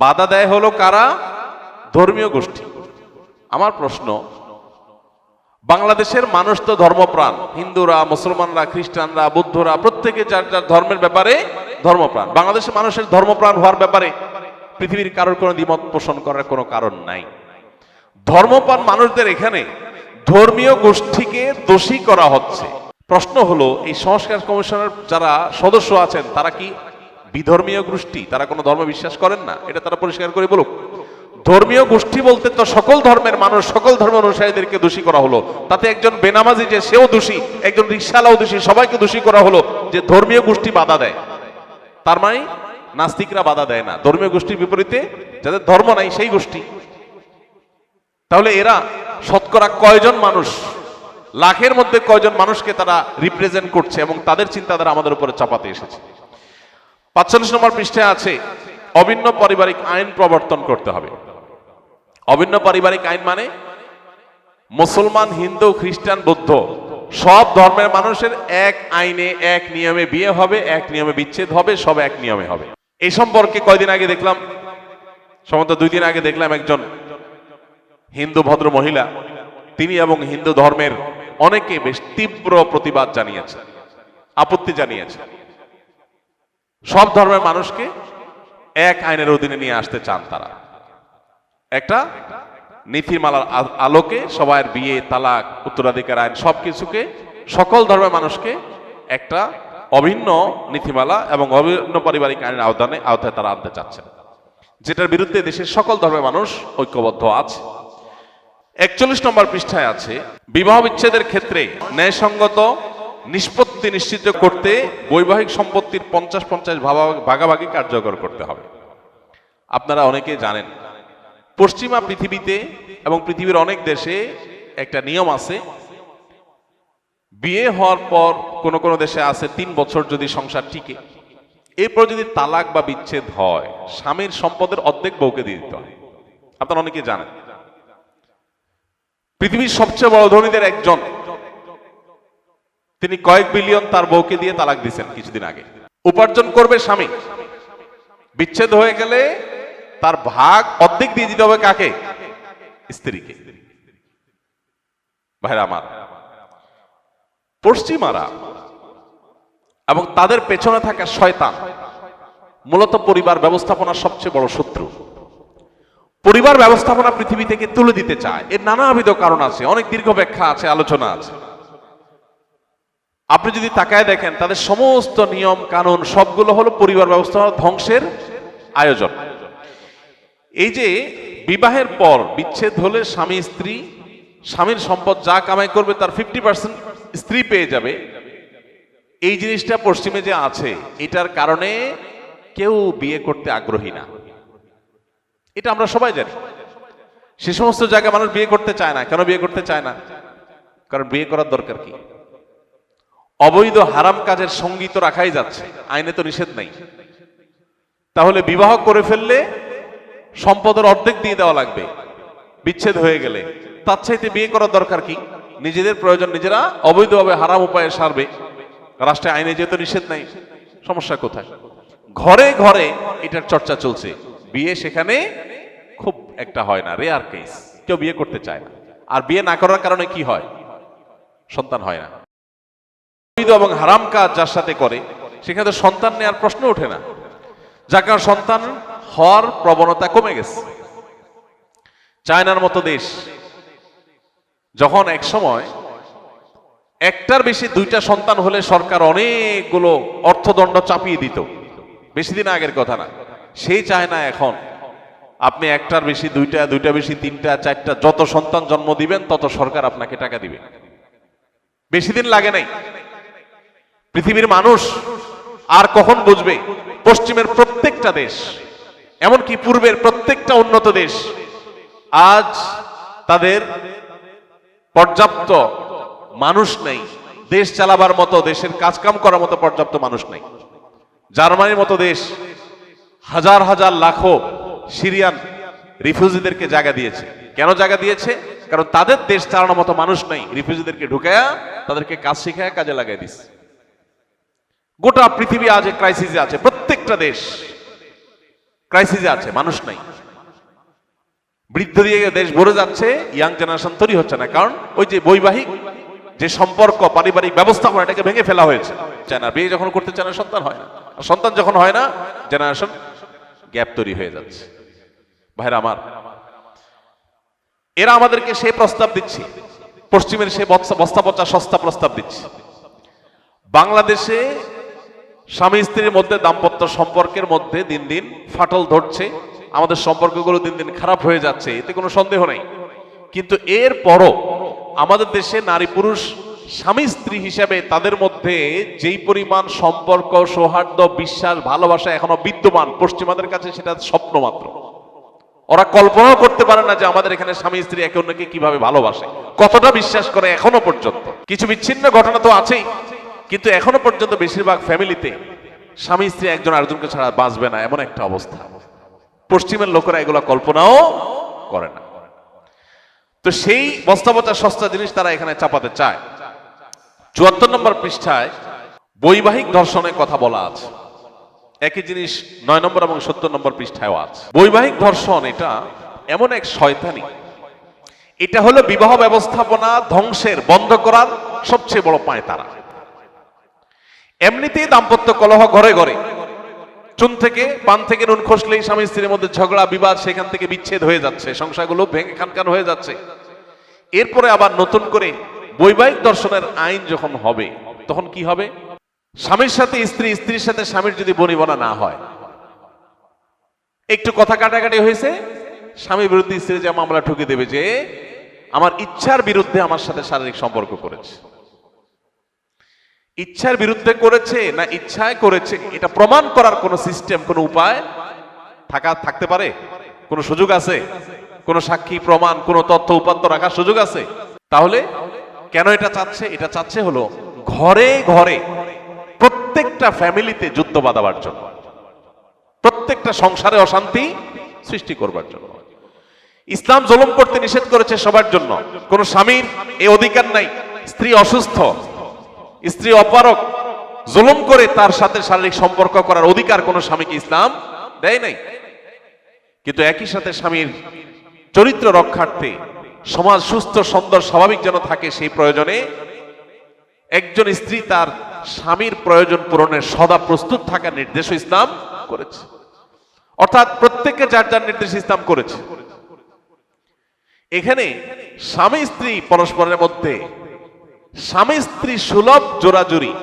বাধা দেয় হলো কারা? ধর্মীয় গোষ্ঠী। আমার প্রশ্ন, বাংলাদেশের মানুষ তো ধর্মপ্রাণ, হিন্দুরা, মুসলমানরা, খ্রিস্টানরা, বৌদ্ধরা, প্রত্যেকে যার যার ধর্মের ব্যাপারে ধর্মপ্রাণ। বাংলাদেশের মানুষের ধর্মপ্রাণ হওয়ার ব্যাপারে পৃথিবীর কারোর কোনো দ্বিমত পোষণ করার কোনো কারণ নাই। ধর্মপ্রাণ মানুষদের এখানে ধর্মীয় গোষ্ঠীকে দোষী করা হচ্ছে। প্রশ্ন হলো, এই সংস্কার কমিশনের যারা সদস্য আছেন তারা কি বিধর্মীয় গোষ্ঠী? তারা কোনো ধর্ম বিশ্বাস করেন না? এটা তারা পরিষ্কার করে বলুক। ধর্মীয় গোষ্ঠী বলতে তো সকল ধর্মের মানুষ, সকল ধর্ম অনুসারীদেরকে দোষী করা হলো। তাতে একজন বেনামাজি যে সেও দোষী, একজন রিকশাওয়ালাও দোষী, সবাইকে দোষী করা হলো যে ধর্মীয় গোষ্ঠী বাধা দেয়। তার মানে নাস্তিকরা বাধা দেয় না, ধর্মীয় গোষ্ঠীর বিপরীতে যাদের ধর্ম নাই সেই গোষ্ঠী। তাহলে এরা শতকরা কয়জন মানুষ, লাখের মধ্যে কয়জন মানুষকে তারা রিপ্রেজেন্ট করছে এবং তাদের চিন্তাধারা আমাদের উপরে চাপাতে এসেছে। 45 নম্বর পৃষ্ঠায় আছে, অভিন্ন পারিবারিক আইন প্রবর্তন করতে হবে। অভিন্ন পারিবারিক আইন মানে মুসলমান, হিন্দু, খ্রিস্টান, বৌদ্ধ সব ধর্মের মানুষের এক আইনে, এক নিয়মে বিয়ে হবে, এক নিয়মে বিচ্ছেদ হবে, সব এক নিয়মে হবে। এই সম্পর্কে কয়দিন আগে দেখলাম, সম্ভবত 2 দিন আগে দেখলাম, একজন হিন্দু ভদ্র মহিলা, তিনি এবং হিন্দু ধর্মের অনেকে বেশ তীব্র প্রতিবাদ জানিয়েছে, আপত্তি জানিয়েছে। সব ধর্মের মানুষকে এক আইনের অধীনে নিয়ে আসতে চান তারা। একটা নীতিমালার আলোকে সবার বিয়ে, তালাক, উত্তরাধিকার আইন সবকিছুকে, সকল ধর্মের মানুষকে একটা অভিন্ন নীতিমালা এবং অভিন্ন পারিবারিক আইনের আওতায় তারা আনতে চাচ্ছেন, যেটার বিরুদ্ধে দেশের সকল ধর্মের মানুষ ঐক্যবদ্ধ আছে। 41 নম্বর পৃষ্ঠায় আছে, বিবাহ বিচ্ছেদের ক্ষেত্রে ন্যায়সঙ্গত নিষ্পত্তি নিশ্চিত করতে বৈবাহিক সম্পত্তির 50-50 ভাগাভাগি কার্যকর করতে হবে। আপনারা অনেকে জানেন, পশ্চিমা পৃথিবীতে এবং পৃথিবীর অনেক দেশে একটা নিয়ম আছে, বিয়ে হওয়ার পর কোনো কোনো দেশে আছে 3 বছর যদি সংসার টিকে, এরপর যদি তালাক বা বিচ্ছেদ হয় স্বামীর সম্পদের অর্ধেক বউকে দিয়ে দিতে হয়। আপনারা অনেকে জানেন, পৃথিবীর সবচেয়ে বড় ধনীদের একজন, তিনি কয়েক বিলিয়ন তার বউকে দিয়ে তালাক দিয়েছেন কিছুদিন আগে। উপার্জন করবে স্বামী, বিচ্ছেদ হয়ে গেলে তার ভাগ অর্ধেক দিয়ে দিতে হবে কাকে? স্ত্রীকে। ভাইরা আমার, পশ্চিমারা এবং তাদের পেছনে থাকা শয়তান মূলত পরিবার ব্যবস্থাপনার সবচেয়ে বড় শত্রু। পরিবার ব্যবস্থাপনা পৃথিবী থেকে তুলে দিতে চায়। এর নানাবিধ কারণ আছে, অনেক দীর্ঘ ব্যাখ্যা আছে, আলোচনা আছে। আপনি যদি তাকায় দেখেন, তাদের সমস্ত নিয়ম কানুন সবগুলো হলো পরিবার ব্যবস্থাপনা ধ্বংসের আয়োজন। এই যে বিবাহের পর বিচ্ছেদ হলে স্বামী স্ত্রী, স্বামীর সম্পদ যা কামাই করবে তার 50% স্ত্রী পেয়ে যাবে, এই জিনিসটা পশ্চিমে যে আছে, এটার কারণে কেউ বিয়ে করতে আগ্রহী না। এটা আমরা সবাই জানি। সে সমস্ত জায়গায় মানুষ বিয়ে করতে চায় না। কেন বিয়ে করতে চায় না? কারণ বিয়ে করার দরকার কি? অবৈধ হারাম কাজের সঙ্গী তো রাখাই যাচ্ছে, আইনে তো নিষেধ নাই। তাহলে বিবাহ করে ফেললে সম্পদের অর্ধেক দিয়ে দেওয়া লাগবে বিচ্ছেদ হয়ে গেলে, তার চাইতে বিয়ে করার দরকার কি? নিজেদের প্রয়োজন নিজেরা অবৈধভাবে হারাম উপায়ে সারবে, রাষ্ট্রে আইনে যেহেতু নিষেধ নাই, সমস্যা কোথায়? ঘরে ঘরে এটার চর্চা চলছে, বিয়ে সেখানে খুব একটা হয় না, রেয়ার কেস, কেউ বিয়ে করতে চায় না। আর বিয়ে না করার কারণে কি হয়? সন্তান হয় না। এবং হারাম কাজ যার সাথে করে সেখানে সন্তান নেওয়ার প্রশ্ন ওঠে না, যার কারণে সন্তান হওয়ার প্রবণতা কমে গেছে। চায়নার মতো দেশ, যখন এক সময় একটার বেশি 2টা সন্তান হলে সরকার অনেকগুলো অর্থদণ্ড চাপিয়ে দিত, বেশি দিন আগের কথা না, সেই চায় না এখন আপনি একটার বেশি 2টা, 2টা বেশি 3টা, 4টা, যত সন্তান জন্ম দিবেন তত সরকার আপনাকে টাকা দিবে। বেশি দিন লাগে নাই। পৃথিবীর মানুষ আর কখন বুঝবে? পশ্চিমের প্রত্যেকটা দেশ, এমনকি পূর্বের প্রত্যেকটা উন্নত দেশ, আজ তাদের পর্যাপ্ত মানুষ নেই, দেশ চালাবার মতো, দেশের কাজকাম করার মতো পর্যাপ্ত মানুষ নেই। জার্মানির মতো দেশ হাজার হাজার লাখো সিরিয়ান রিফিউজিদেরকে জায়গা দিয়েছে। কেন জায়গা দিয়েছে? কারণ তাদের দেশ চালানোর মতো মানুষ নেই, রিফিউজিদেরকে ঢুকায়া তাদেরকে কাজ শিখায় কাজে লাগাই দিচ্ছে। গোটা পৃথিবী আজ ক্রাইসিসে আছে, প্রত্যেকটা দেশ ক্রাইসিসে আছে, মানুষ নাই। বৃদ্ধ দিয়ে দেশ ভরে যাচ্ছে, ইয়াং জেনারেশন তৈরি হচ্ছে না, কারণ ওই যে বৈবাহিক যে সম্পর্ক, পারিবারিক ব্যবস্থাপনা, এটাকে ভেঙে ফেলা হয়েছে। চায় না, বিয়ে যখন করতে চায় না, সন্তান হয় না, আর সন্তান যখন হয় না, জেনারেশন গ্যাপ তৈরি হয়ে যাচ্ছে। ভাইরা আমার, এরা আমাদেরকে সেই প্রস্তাব দিচ্ছে, পশ্চিমের সেই বস্তা পচা সস্তা প্রস্তাব দিচ্ছে। বাংলাদেশে স্বামী স্ত্রীর মধ্যে দাম্পত্য সম্পর্কের মধ্যে দিন দিন ফাটল ধরছে, আমাদের সম্পর্কগুলো দিন দিন খারাপ হয়ে যাচ্ছে, এতে কোনো সন্দেহ নেই। কিন্তু এর পরও আমাদের দেশে নারী পুরুষ স্বামী স্ত্রী হিসেবে তাদের মধ্যে যেই পরিমাণ সম্পর্ক, সৌহার্দ্য, বিশ্বাস, ভালোবাসা এখনো বিদ্যমান, পশ্চিমাদের কাছে সেটা স্বপ্ন মাত্র। ওরা কল্পনাও করতে পারে না যে আমাদের এখানে স্বামী স্ত্রী একে অন্যকে কিভাবে ভালোবাসে, কতটা বিশ্বাস করে। এখনো পর্যন্ত কিছু বিচ্ছিন্ন ঘটনা তো আছেই, কিন্তু এখনো পর্যন্ত বেশিরভাগ ফ্যামিলিতে স্বামী স্ত্রী একজন আরেকজনকে ছাড়া বাঁচবে না, এমন একটা অবস্থা। পশ্চিমের লোকেরা এগুলো কল্পনাও করে না। তো সেই বস্তাপচা সস্তা জিনিস তারা এখানে চাপাতে চায়। 74 নম্বর পৃষ্ঠায় বৈবাহিক ধর্ষণের কথা বলা আছে। একই জিনিস 9 নম্বর এবং 70 নম্বর পৃষ্ঠায়ও আছে। বৈবাহিক ধর্ষণ এটা এমন এক শয়তানি, এটা হলো বিবাহ ব্যবস্থাপনা ধ্বংসের, বন্ধ করার সবচেয়ে বড় পায়তারা। এমনিতেই দাম্পত্য কলহ ঘরে ঘরে, চুন থেকে পান থেকে নুন খসলেই স্বামী স্ত্রীর মধ্যে ঝগড়া বিবাদ, সেখান থেকে বিচ্ছেদ হয়ে যাচ্ছে, সংসারগুলো ভেঙে খানখান হয়ে যাচ্ছে। এরপরে আবার নতুন করে বৈবাহিক ধর্ষণের আইন যখন হবে, তখন কি হবে? স্বামীর সাথে স্ত্রী, স্ত্রীর সাথে স্বামীর যদি বনিবনা না হয়, একটু কথা কাটাকাটি হয়েছে, স্বামীর বিরুদ্ধে স্ত্রী যে মামলা ঠুকে দেবে যে আমার ইচ্ছার বিরুদ্ধে আমার সাথে শারীরিক সম্পর্ক করেছে। ইচ্ছার বিরুদ্ধে করেছে না ইচ্ছায় করেছে, এটা প্রমাণ করার কোন সিস্টেম, কোন উপায় থাকতে পারে? কোন সুযোগ আছে? কোন সাক্ষী প্রমাণ, কোন তথ্য উপাত্ত রাখার সুযোগ আছে? তাহলে কেন এটা চাচ্ছে? এটা চাচ্ছে হলো ঘরে ঘরে প্রত্যেকটা ফ্যামিলিতে যুদ্ধ বাঁধাবার জন্য, প্রত্যেকটা সংসারে অশান্তি সৃষ্টি করবার জন্য। ইসলাম জুলুম করতে নিষেধ করেছে সবার জন্য। কোন স্বামীর এই অধিকার নাই, স্ত্রী অসুস্থ, স্ত্রী অপারক, জুলুম করে তার সাথে শারীরিক সম্পর্ক করার অধিকার কোন স্বামীকে ইসলাম দেয় নাই। কিন্তু একই সাথে স্বামীর চরিত্র রক্ষার্থে, সমাজ সুস্থ সুন্দর স্বাভাবিক যেন থাকে, সেই প্রয়োজনে একজন স্ত্রী তার স্বামীর প্রয়োজন পূরণের সদা প্রস্তুত থাকার নির্দেশ ইসলাম করেছে। অর্থাৎ প্রত্যেককে যার যার নির্দেশ ইসলাম করেছে। এখানে স্বামী স্ত্রী পরস্পরের মধ্যে স্বামী স্ত্রী সুলভ জোরাজুরি,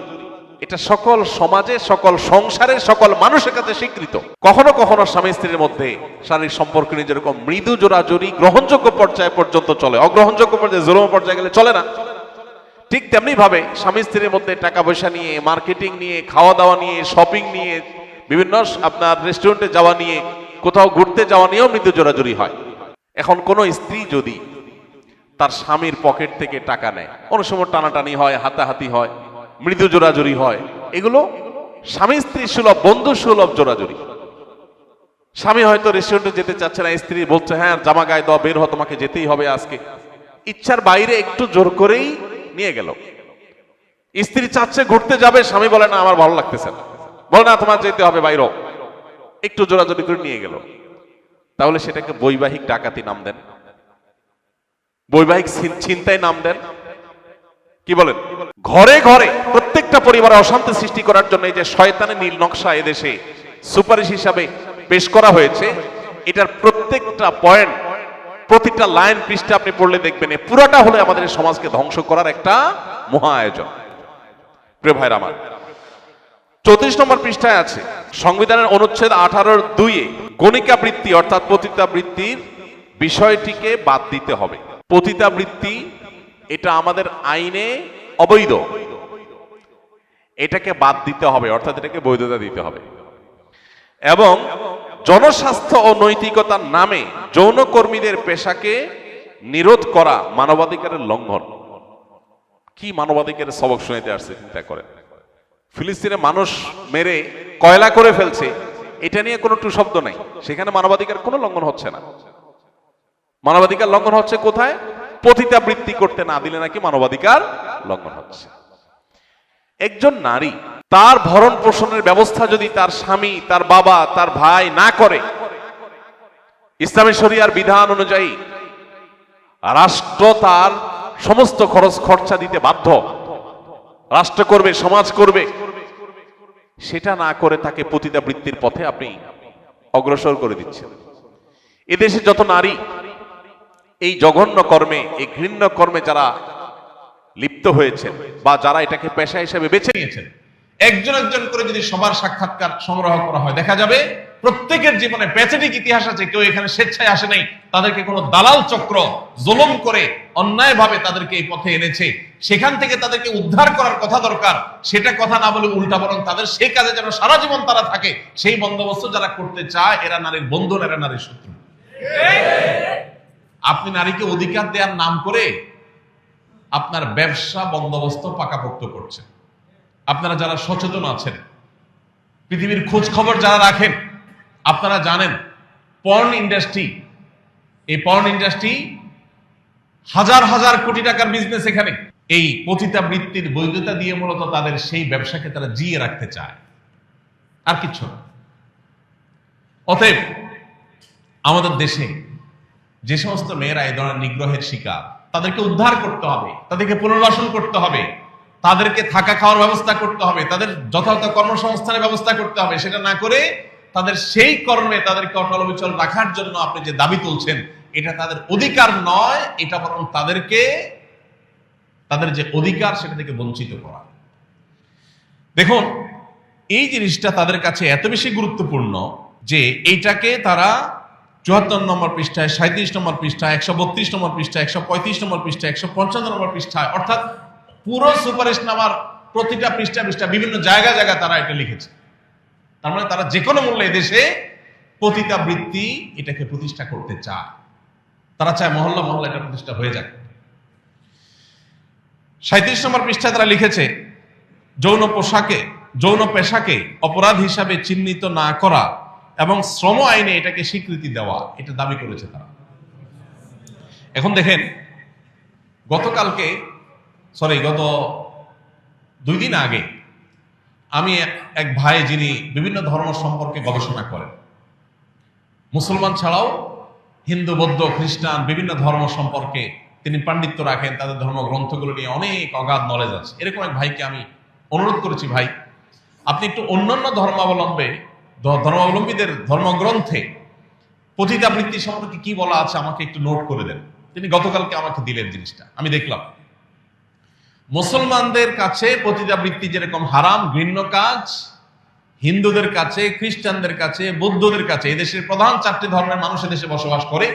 এটা সকল সমাজে, সকল সংসারে, সকল মানুষের কাছে স্বীকৃত। কখনো কখনো স্বামী স্ত্রীর মধ্যে শারীরিক সম্পর্ক নিয়ে যেরকম মৃদু জোরাজুরি গ্রহণযোগ্য পর্যায়ে পর্যন্ত চলে, অগ্রহণযোগ্য পর্যায়ে জুলুম পর্যায়ে গেলে চলে না, ঠিক তেমনি ভাবে স্বামী স্ত্রীর মধ্যে টাকা পয়সা নিয়ে, মার্কেটিং নিয়ে, খাওয়া দাওয়া নিয়ে, শপিং নিয়ে, বিভিন্ন আপনার রেস্টুরেন্টে যাওয়া নিয়ে, কোথাও ঘুরতে যাওয়া নিয়েও মৃদু জোরাজুরি হয়। এখন কোন স্ত্রী যদি তার স্বামীর পকেট থেকে টাকা নেয়, অনেক সময় টানাটানি হয়, হাতাহাতি হয়, মৃদু জোরাজুরি হয়, এগুলো স্বামী স্ত্রী সুলভ, বন্ধু সুলভ জোরাজুরি। স্বামী হয়তো রেস্টুরেন্টে যেতে চাচ্ছে না, স্ত্রী বলছে হ্যাঁ জামা গায়ে দাও, বের হ, তোমাকে যেতেই হবে আজকে। ইচ্ছার বাইরে একটু জোর করেই নিয়ে গেল। স্ত্রী চাচ্ছে ঘুরতে যাবে, স্বামী বলে না আমার ভালো লাগতেছে না, বলে না তোমার যেতে হবে বাইরে, একটু জোরাজোরি করে নিয়ে গেল। তাহলে সেটাকে বৈবাহিক ডাকাতি নাম দেন, বৈবাহিক ছিনতাই নাম দেন, কি বলেন? ঘরে ঘরে প্রত্যেকটা পরিবারে অশান্তি সৃষ্টি করার জন্য এই যে শয়তানের নীল নকশা এদেশে সুপারিশ হিসাবে পেশ করা হয়েছে, এটার প্রত্যেকটা পয়েন্ট, প্রতিটা লাইন পৃষ্ঠা আপনি পড়লে দেখবেন পুরোটা হলে আমাদের সমাজকে ধ্বংস করার একটা মহা আয়োজন। প্রিয় ভাইরা আমার, 34 নম্বর পৃষ্ঠায় আছে সংবিধানের অনুচ্ছেদ 18(2)-এ গণিকাবৃত্তি অর্থাৎ পতিতাবৃত্তির বিষয়টিকে বাদ দিতে হবে। পতিতাবৃত্তি এটা আমাদের আইনে অবৈধ, এটাকে বাদ দিতে হবে, অর্থাৎ এটাকে বৈধতা দিতে হবে। এবং জনস্বাস্থ্য ও নৈতিকতার নামে যৌনকর্মীদের পেশাকে নিরোধ করা মানবাধিকারের লঙ্ঘন। কি মানবাধিকারের সবক শুনাইতে আসছে চিন্তা করেন। ফিলিস্তিনে মানুষ মেরে কয়লা করে ফেলছে, এটা নিয়ে কোনো টু শব্দ নাই, সেখানে মানবাধিকার কোনো লঙ্ঘন হচ্ছে না। মানবাধিকার লঙ্ঘন হচ্ছে কোথায়? পতিতাবৃত্তি করতে না দিলে নাকি মানবাধিকার লঙ্ঘন হচ্ছে। একজন নারী তার ভরণ পোষণের ব্যবস্থা যদি তার স্বামী, তার বাবা, তার ভাই না করে, ইসলামী শরিয়ার বিধান অনুযায়ী রাষ্ট্র তার সমস্ত খরচ খরচা দিতে বাধ্য, রাষ্ট্র করবে, সমাজ করবে। সেটা না করে তাকে পতিতাবৃত্তির পথে আপনি অগ্রসর করে দিচ্ছেন। এদেশে যত নারী এই জঘন্য কর্মে, এই ঘৃণ্য কর্মে যারা লিপ্ত হয়েছেন বা যারা এটাকে পেশা হিসেবে বেছে নিয়েছেন, একজন একজন করে যদি সবার সাক্ষাৎকার সংগ্রহ করা হয়, দেখা যাবে প্রত্যেকের জীবনে প্যাথেটিক ইতিহাস আছে। কেউ এখানে স্বেচ্ছায় আসে নাই, তাদেরকে কোনো দালাল চক্র জুলুম করে অন্যায়ভাবে তাদেরকে এই পথে এনেছে। সেখান থেকে তাদেরকে উদ্ধার করার কথা দরকার, সেটা কথা না বলে উল্টা বরং তাদের সেই কাজে যেন সারা জীবন তারা থাকে, সেই বন্দোবস্ত যারা করতে চায়, এরা নারীর বন্ধু, এরা নারীর শত্রু। আপনি নারীকে অধিকার দেওয়ার নাম করে আপনার ব্যবসা বন্দোবস্ত পাকাপোক্ত করছেন। আপনারা যারা সচেতন আছেন, পৃথিবীর খোঁজ খবর যারা রাখেন, আপনারা জানেন পর্ন ইন্ডাস্ট্রি, এই পর্ন ইন্ডাস্ট্রি হাজার হাজার কোটি টাকার বিজনেস। এখানে এই পতিতাবৃত্তির বৈধতা দিয়ে মূলত তাদের সেই ব্যবসাকে তারা জিয়ে রাখতে চায়, আর কিছু না। অতএব আমাদের দেশে যে সমস্ত মেয়েরা এই ধরনের নিগ্রহের শিকার, তাদেরকে উদ্ধার করতে হবে, তাদেরকে পুনর্বাসন করতে হবে, তাদেরকে থাকা খাওয়ার ব্যবস্থা করতে হবে, তাদের যথাযথ কর্মসংস্থানের ব্যবস্থা করতে হবে। সেটা না করে তাদের সেই কর্মে তাদেরকে অটল অবিচল রাখার জন্য আপনি যে দাবি তুলছেন, এটা তাদের অধিকার নয়, এটা বরং তাদেরকে তাদের যে অধিকার সেটা থেকে বঞ্চিত করা। দেখুন, এই জিনিসটা তাদের কাছে এত বেশি গুরুত্বপূর্ণ যে এইটাকে তারা 74 নম্বর পৃষ্ঠায়, 37 নম্বর পৃষ্ঠায়, 132 নম্বর পৃষ্ঠায়, 135 নম্বর পৃষ্ঠায়, 155 নম্বর পৃষ্ঠায়, অর্থাৎ পুরো সুপারিশনামার প্রতিটা পৃষ্ঠা বিভিন্ন জায়গায় তারা এটা লিখেছে। তার মানে তারা যে কোনো মূল্যে এদেশে পতিতাবৃত্তি এটাকে প্রতিষ্ঠা করতে চায়। তারা চায় মহল্লা এটা প্রতিষ্ঠা হয়ে যাক। 37 নম্বর পৃষ্ঠায় তারা লিখেছে, যৌন পেশাকে অপরাধ হিসাবে চিহ্নিত না করা এবং শ্রম আইনে এটাকে স্বীকৃতি দেওয়া, এটা দাবি করেছে তারা। এখন দেখেন, গত 2 দিন আগে আমি এক ভাই, যিনি বিভিন্ন ধর্ম সম্পর্কে গবেষণা করেন, মুসলমান ছাড়াও হিন্দু, বৌদ্ধ, খ্রিস্টান বিভিন্ন ধর্ম সম্পর্কে তিনি পাণ্ডিত্য রাখেন, তাদের ধর্মগ্রন্থগুলো নিয়ে অনেক অগাধ নলেজ আছে। এরকম এক ভাইকে আমি অনুরোধ করেছি, ভাই আপনি একটু অন্যান্য ধর্মাবলম্বীদের ধর্মগ্রন্থে পতিতাবৃত্তি সম্পর্কে কি বলা আছে আমাকে একটু নোট করে দেন। তিনি গতকালকে আমাকে দিলেন জিনিসটা, আমি দেখলাম মুসলমানদের কাছে পতিতাবৃত্তি যেরকম হারাম, ঘৃণ্য কাজ, হিন্দুদের কাছে, খ্রিস্টানদের কাছে, বৌদ্ধদের কাছে, এদেশের প্রধান 4টি ধর্মের মানুষ দেশে বসবাস করে,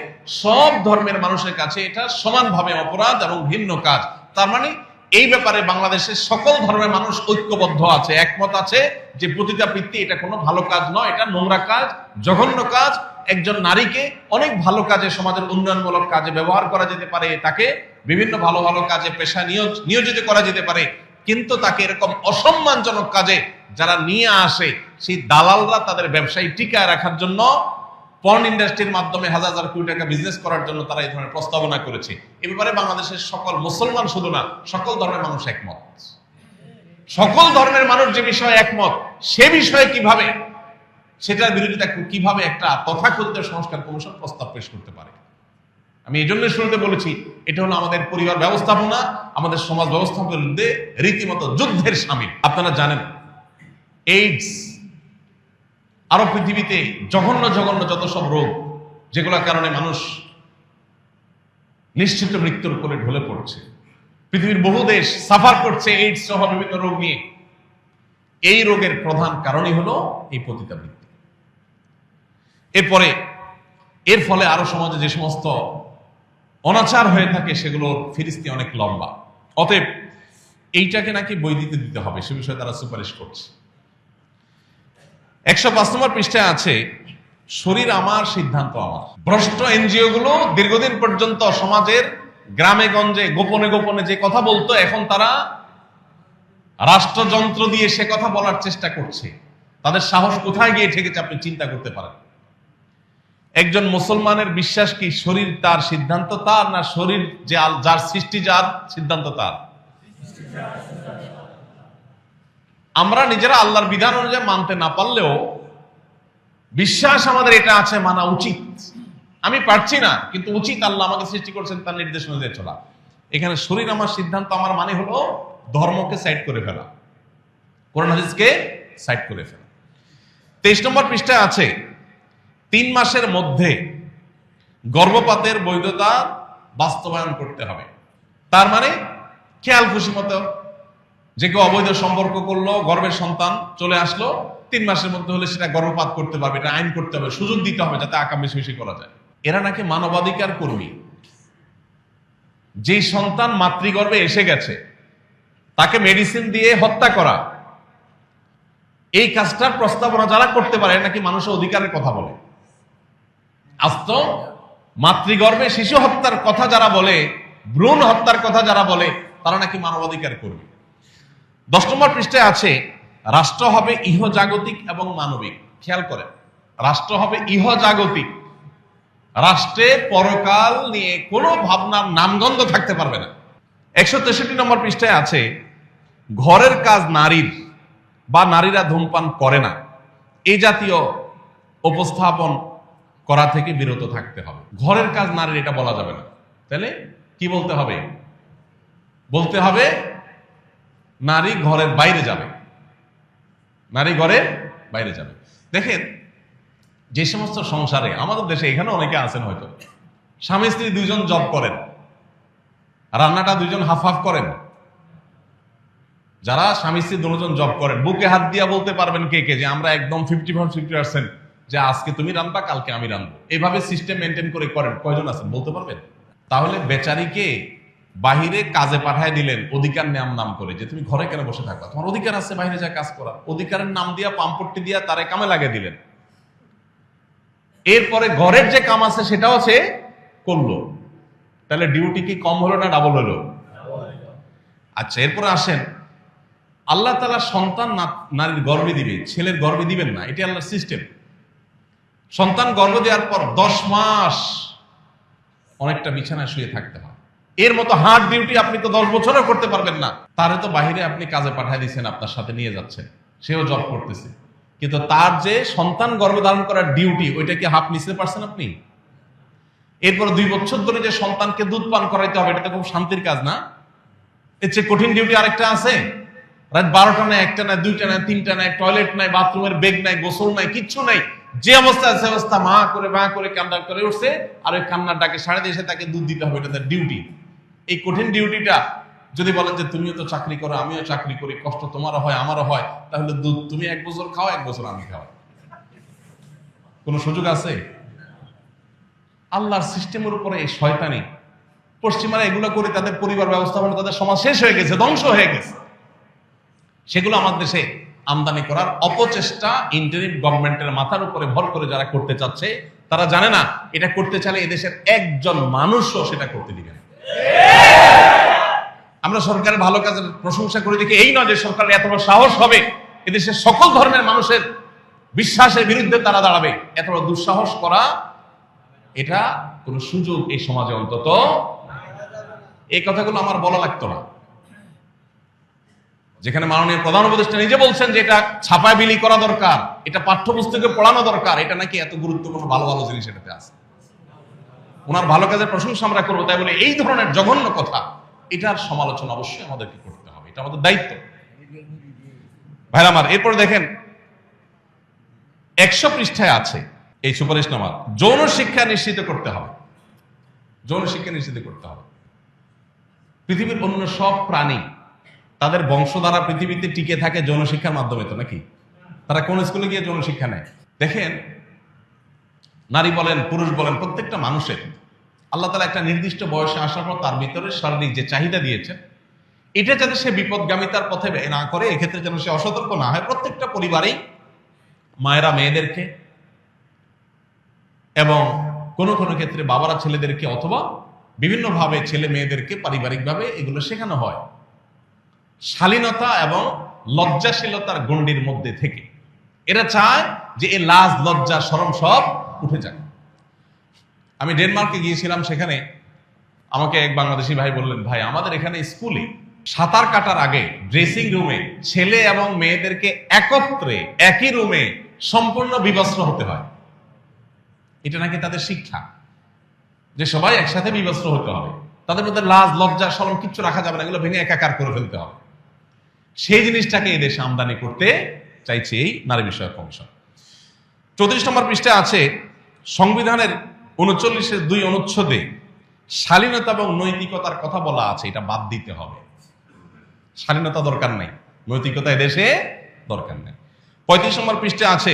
সব ধর্মের মানুষের কাছে এটা সমানভাবে অপরাধ এবং ঘৃণ্য কাজ। তার মানে এই ব্যাপারে বাংলাদেশের সকল ধর্মের মানুষ ঐক্যবদ্ধ আছে, একমত আছে যে পতিতাবৃত্তি এটা কোনো ভালো কাজ নয়, এটা নোংরা কাজ, জঘন্য কাজ। একজন নারীকে অনেক ভালো কাজে, সমাজের উন্নয়নমূলক কাজে ব্যবহার করা যেতে পারে, তাকে বিভিন্ন ভালো কাজে পেশা নিয়োজিত করা যেতে পারে, কিন্তু তাকে এরকম অসম্মানজনক কাজে যারা নিয়ে আসে, সেই দালালরা তাদের ব্যবসায়ী টিকায় রাখার জন্য পর্ন ইন্ডাস্ট্রির মাধ্যমে হাজার কোটি টাকা বিজনেস করার জন্য তারা এই ধরনের প্রস্তাবনা করেছে। এ ব্যাপারে বাংলাদেশের সকল মুসলমান শুধু না, সকল ধর্মের মানুষ একমত। সকল ধর্মের মানুষ যে বিষয়ে একমত, সে বিষয়ে কিভাবে, সেটার বিরোধিতা কিভাবে একটা তথাকথিত সংস্কার কমিশন প্রস্তাব পেশ করতে পারে? আমি এই জন্য শুরুতে বলেছি, এটা হলো আমাদের পরিবার ব্যবস্থাপনা, আমাদের সমাজ ব্যবস্থাপনার বিরুদ্ধে রীতিমতো যুদ্ধের শামিল। আপনারা জানেন, এইডস, আরো পৃথিবীতে জঘন্য যত সব রোগ, যেগুলোর কারণে মানুষ নিশ্চিত মৃত্যুর কোলে ঢলে পড়ছে, পৃথিবীর বহু দেশ সাফার করছে এইডস সহ বিভিন্ন রোগ নিয়ে। এই রোগের প্রধান কারণই হলো এই পতিতাবৃত্তি। এর ফলে আরো সমাজে যে সমস্ত অনাচার হয়ে থাকে, সেগুলোর ফিরিস্তি অনেক লম্বা। অতএব এইটাকে নাকি বৈধতা দিতে হবে, সে বিষয়ে তারা সুপারিশ করছে। 105 নম্বর পৃষ্ঠায় আছে, শরীর আমার, সিদ্ধান্ত আমার। ভ্রষ্ট এনজিও গুলো দীর্ঘদিন পর্যন্ত সমাজের গ্রামে গঞ্জে গোপনে যে কথা বলতো, এখন তারা রাষ্ট্রযন্ত্র দিয়ে সে কথা বলার চেষ্টা করছে। তাদের সাহস কোথায় গিয়ে ঠেকেছে আপনি চিন্তা করতে পারেন। একজন মুসলমানের বিশ্বাস কি শরীর তার, সিদ্ধান্ত তার, না শরীর যার সৃষ্টি, যার সিদ্ধান্ত তার? আমরা নিজেরা আল্লাহর বিধান অনুযায়ী মানতে না পারলেও বিশ্বাস আমাদের এটা আছে, মানা উচিত। আমি পারছি না, কিন্তু উচিত, আল্লাহ আমাকে সৃষ্টি করছেন তার নির্দেশ অনুযায়ী চলা। এখানে শরীর আমার, সিদ্ধান্ত আমার মানে হলো ধর্মকে সাইড করে ফেলা, কোরআন হাদিসকে সাইড করে ফেলা। 23 নম্বর পৃষ্ঠায় আছে, 3 মাসের মধ্যে গর্ভপাতের বৈধতা বাস্তবায়ন করতে হবে। তার মানে খেয়াল খুশি মতো যে কেউ অবৈধ সম্পর্ক করলো, গর্ভের সন্তান চলে আসলো, 3 মাসের মধ্যে হলে সেটা গর্ভপাত করতে পারবে, এটা আইন করতে হবে, সুযোগ দিতে হবে যাতে আকাম বেশি করা যায়। এরা নাকি মানবাধিকার কর্মী। যেই সন্তান মাতৃগর্ভে এসে গেছে তাকে মেডিসিন দিয়ে হত্যা করা, এই কাজটার প্রস্তাবনা যারা করতে পারে নাকি মানুষের অধিকারের কথা বলে। আস্ত মাতৃগর্ভে শিশু হত্যার কথা যারা বলে, ভ্রূণ হত্যার কথা যারা বলে, তারা নাকি মানবাধিকার কর্মী। 10 নম্বর পৃষ্ঠায় আছে, রাষ্ট্র হবে ইহজাগতিক এবং মানবিক। খেয়াল করেন, রাষ্ট্র হবে ইহজাগতিক। রাষ্ট্রে পরকাল নিয়ে কোনো ভাবনার নামগন্ধ থাকতে পারবে না। 163 নম্বর পৃষ্ঠায় আছে, ঘরের কাজ নারীর বা নারীরা ধূমপান করে না, এই জাতীয় উপস্থাপন করা থেকে বিরত থাকতে হবে। ঘরের কাজ নারীর, এটা বলা যাবে না। তাহলে কি বলতে হবে? বলতে হবে নারী ঘরের বাইরে যাবে, নারী ঘরের বাইরে যাবে। দেখেন, যে সমস্ত সংসারে, আমাদের দেশে এখানে অনেকে আছেন হয়তো, স্বামী স্ত্রী 2 জন জব করেন, রান্নাটা 2 জন হাফ হাফ করেন, যারা স্বামী স্ত্রী দুজন জব করেন বুকে হাত দিয়া বলতে পারবেন কে কে যে আমরা একদম 50% যে আজকে তুমি রান্না কালকে আমি রান্নবো, এইভাবে সিস্টেম মেনটেন করে করেন কয়জন আছেন বলতে পারবেন? তাহলে বেচারিকে বাহিরে কাজে পাঠায় দিলেন অধিকার নাম করে, যে তুমি ঘরে কেন বসে থাকবা, তোমার অধিকার আছে বাইরে যা কাজ করা, অধিকারের নাম দিয়া পাম্পট্টি দিয়া তারে কামে লাগিয়ে দিলেন। এরপরে ঘরের যে কাম আছে সেটাও সে করলো, তাহলে ডিউটি কি কম হলো না ডাবল হলো? আচ্ছা, এরপরে আসেন, আল্লাহ তাআলা সন্তান নারীর গর্ভে দিবে, ছেলের গর্ভে দিবেন না, এটি আল্লাহর সিস্টেম। সন্তান গর্ভ দেওয়ার পর 10 মাস অনেকটা বিছানায় শুয়ে থাকতে হয়। এর মতো হার্ড ডিউটি আপনি তো 10 বছরও করতে পারবেন না। তারে তো বাহিরে আপনি কাজে পাঠিয়ে দিয়েছেন, আপনার সাথে নিয়ে যাচ্ছেন, সেও জব করতেছে, কিন্তু তার যে সন্তান গর্ভধারণ করার ডিউটি ওইটা কি হাফ নিতে পারছেন আপনি? এরপর 2 বছর ধরে যে সন্তানকে দুধ পান করাইতে হবে, এটা তো খুব শান্তির কাজ না? এর চেয়ে কঠিন ডিউটি আরেকটা আছে। রাত 12টা নাই, 1টা নাই, 2টা নাই, 3টা নাই, টয়লেট নাই, বাথরুমের বেগ নাই, গোসল নাই, কিচ্ছু নাই, যে অবস্থা আছে অবস্থা মা করে কান্না করে উঠছে, আর ওই কান্নার ডাকে সাড়ে দিয়ে এসে তাকে দুধ দিতে হবে, এটা তার ডিউটি। এই কঠিন ডিউটিটা যদি বলেন যে তুমিও তো চাকরি করো আমিও চাকরি করি, কষ্ট তোমারও হয় আমারও হয়, তাহলে দুধ তুমি 1 বছর খাও 1 বছর আমি খাওয়াই, কোনো সুযোগ আছে? আল্লাহর সিস্টেমের উপরে এই শয়তানি, পশ্চিমারা এগুলো করে তাদের পরিবার ব্যবস্থাপনা, তাদের সমাজ শেষ হয়ে গেছে, ধ্বংস হয়ে গেছে। সেগুলো আমাদের দেশে আমদানি করার অপচেষ্টা ইন্টারিম গভর্নমেন্টের মাথার উপরে ভর করে যারা করতে চাচ্ছে, তারা জানে না এটা করতে চাইলে এদেশের একজন মানুষও সেটা করতে দিবে না। আমরা সরকারের ভালো কাজের প্রশংসা করে দেখি, এই নয় যে সরকারের এত বড় সাহস হবে এদেশের সকল ধর্মের মানুষের বিশ্বাসের বিরুদ্ধে তারা দাঁড়াবে, এত বড় দুঃসাহস করা, এটা কোন সুযোগ এই সমাজে অন্তত, এই কথাগুলো আমার বলা লাগতো না। যেখানে মাননীয় প্রধান উপদেষ্টা নিজে বলছেন যে এটা ছাপায় বিলি করা দরকার, এটা পাঠ্যপুস্তকে পড়ানো দরকার, এটা নাকি এত গুরুত্বপূর্ণ ভালো ভালো জিনিস এটাতে আছে। ওনার ভালো কাজের প্রশংসা আমরা করবো, তাই বলে এই ধরনের জঘন্য কথা, এটার সমালোচনা অবশ্যই আমাদেরকে করতে হবে, এটা আমাদের দায়িত্ব। ভাইরা আমার, এরপর দেখেন 100 পৃষ্ঠায় আছে এই সুপারিশনামা, যৌন শিক্ষা নিশ্চিত করতে হবে। যৌন শিক্ষা নিশ্চিত করতে হবে। পৃথিবীর অন্য সব প্রাণী তাদের বংশধারা পৃথিবীতে টিকে থাকে যৌন শিক্ষার মাধ্যমে, তো নাকি? তারা কোন স্কুলে গিয়ে যৌন শিক্ষা নেয়? দেখেন, নারী বলেন পুরুষ বলেন, প্রত্যেকটা মানুষের আল্লাহ তাআলা একটা নির্দিষ্ট বয়সে আসার পর তার ভিতরে শারীরিক যে চাহিদা দিয়েছেন, এটা যাতে সে বিপদগামিতার পথে ব্যয় না করে, এক্ষেত্রে যেন সে অসতর্ক না হয়। প্রত্যেকটা পরিবারেই মায়েরা মেয়েদেরকে এবং কোনো কোনো ক্ষেত্রে বাবারা ছেলেদেরকে অথবা বিভিন্নভাবে ছেলে মেয়েদেরকে পারিবারিকভাবে এগুলো শেখানো হয় শালীনতা এবং লজ্জাশীলতার গণ্ডির মধ্যে থেকে। এরা চায় যে এই লাজ লজ্জা শরম সব উঠে যাক। আমি ডেনমার্কে গিয়েছিলাম, সেখানে আমাকে এক বাংলাদেশি ভাই বললেন, ভাই আমাদের এখানে স্কুলে সাঁতার কাটার আগে ড্রেসিং রুমে ছেলে এবং মেয়েদেরকে একত্রে একই রুমে সম্পূর্ণ বিবস্ত্র হতে হয়। এটা নাকি তাদের শিক্ষা, যে সবাই একসাথে বিবস্ত্র হতে হবে, তাদের মধ্যে লাজ লজ্জা শরম কিচ্ছু রাখা যাবে না, এগুলো ভেঙে একাকার করে ফেলতে হবে। সেই জিনিসটাকে এই দেশে আমদানি করতে চাইছে এই নারী বিষয়ক কমিশন। 34 নম্বর পৃষ্ঠায় আছে সংবিধানের 39-এর 2 অনুচ্ছেদে শালীনতা এবং নৈতিকতার কথা বলা আছে, এটা বাদ দিতে হবে। শালীনতা দরকার নাই, নৈতিকতা এদেশে দরকার নেই। 35 নম্বর পৃষ্ঠায় আছে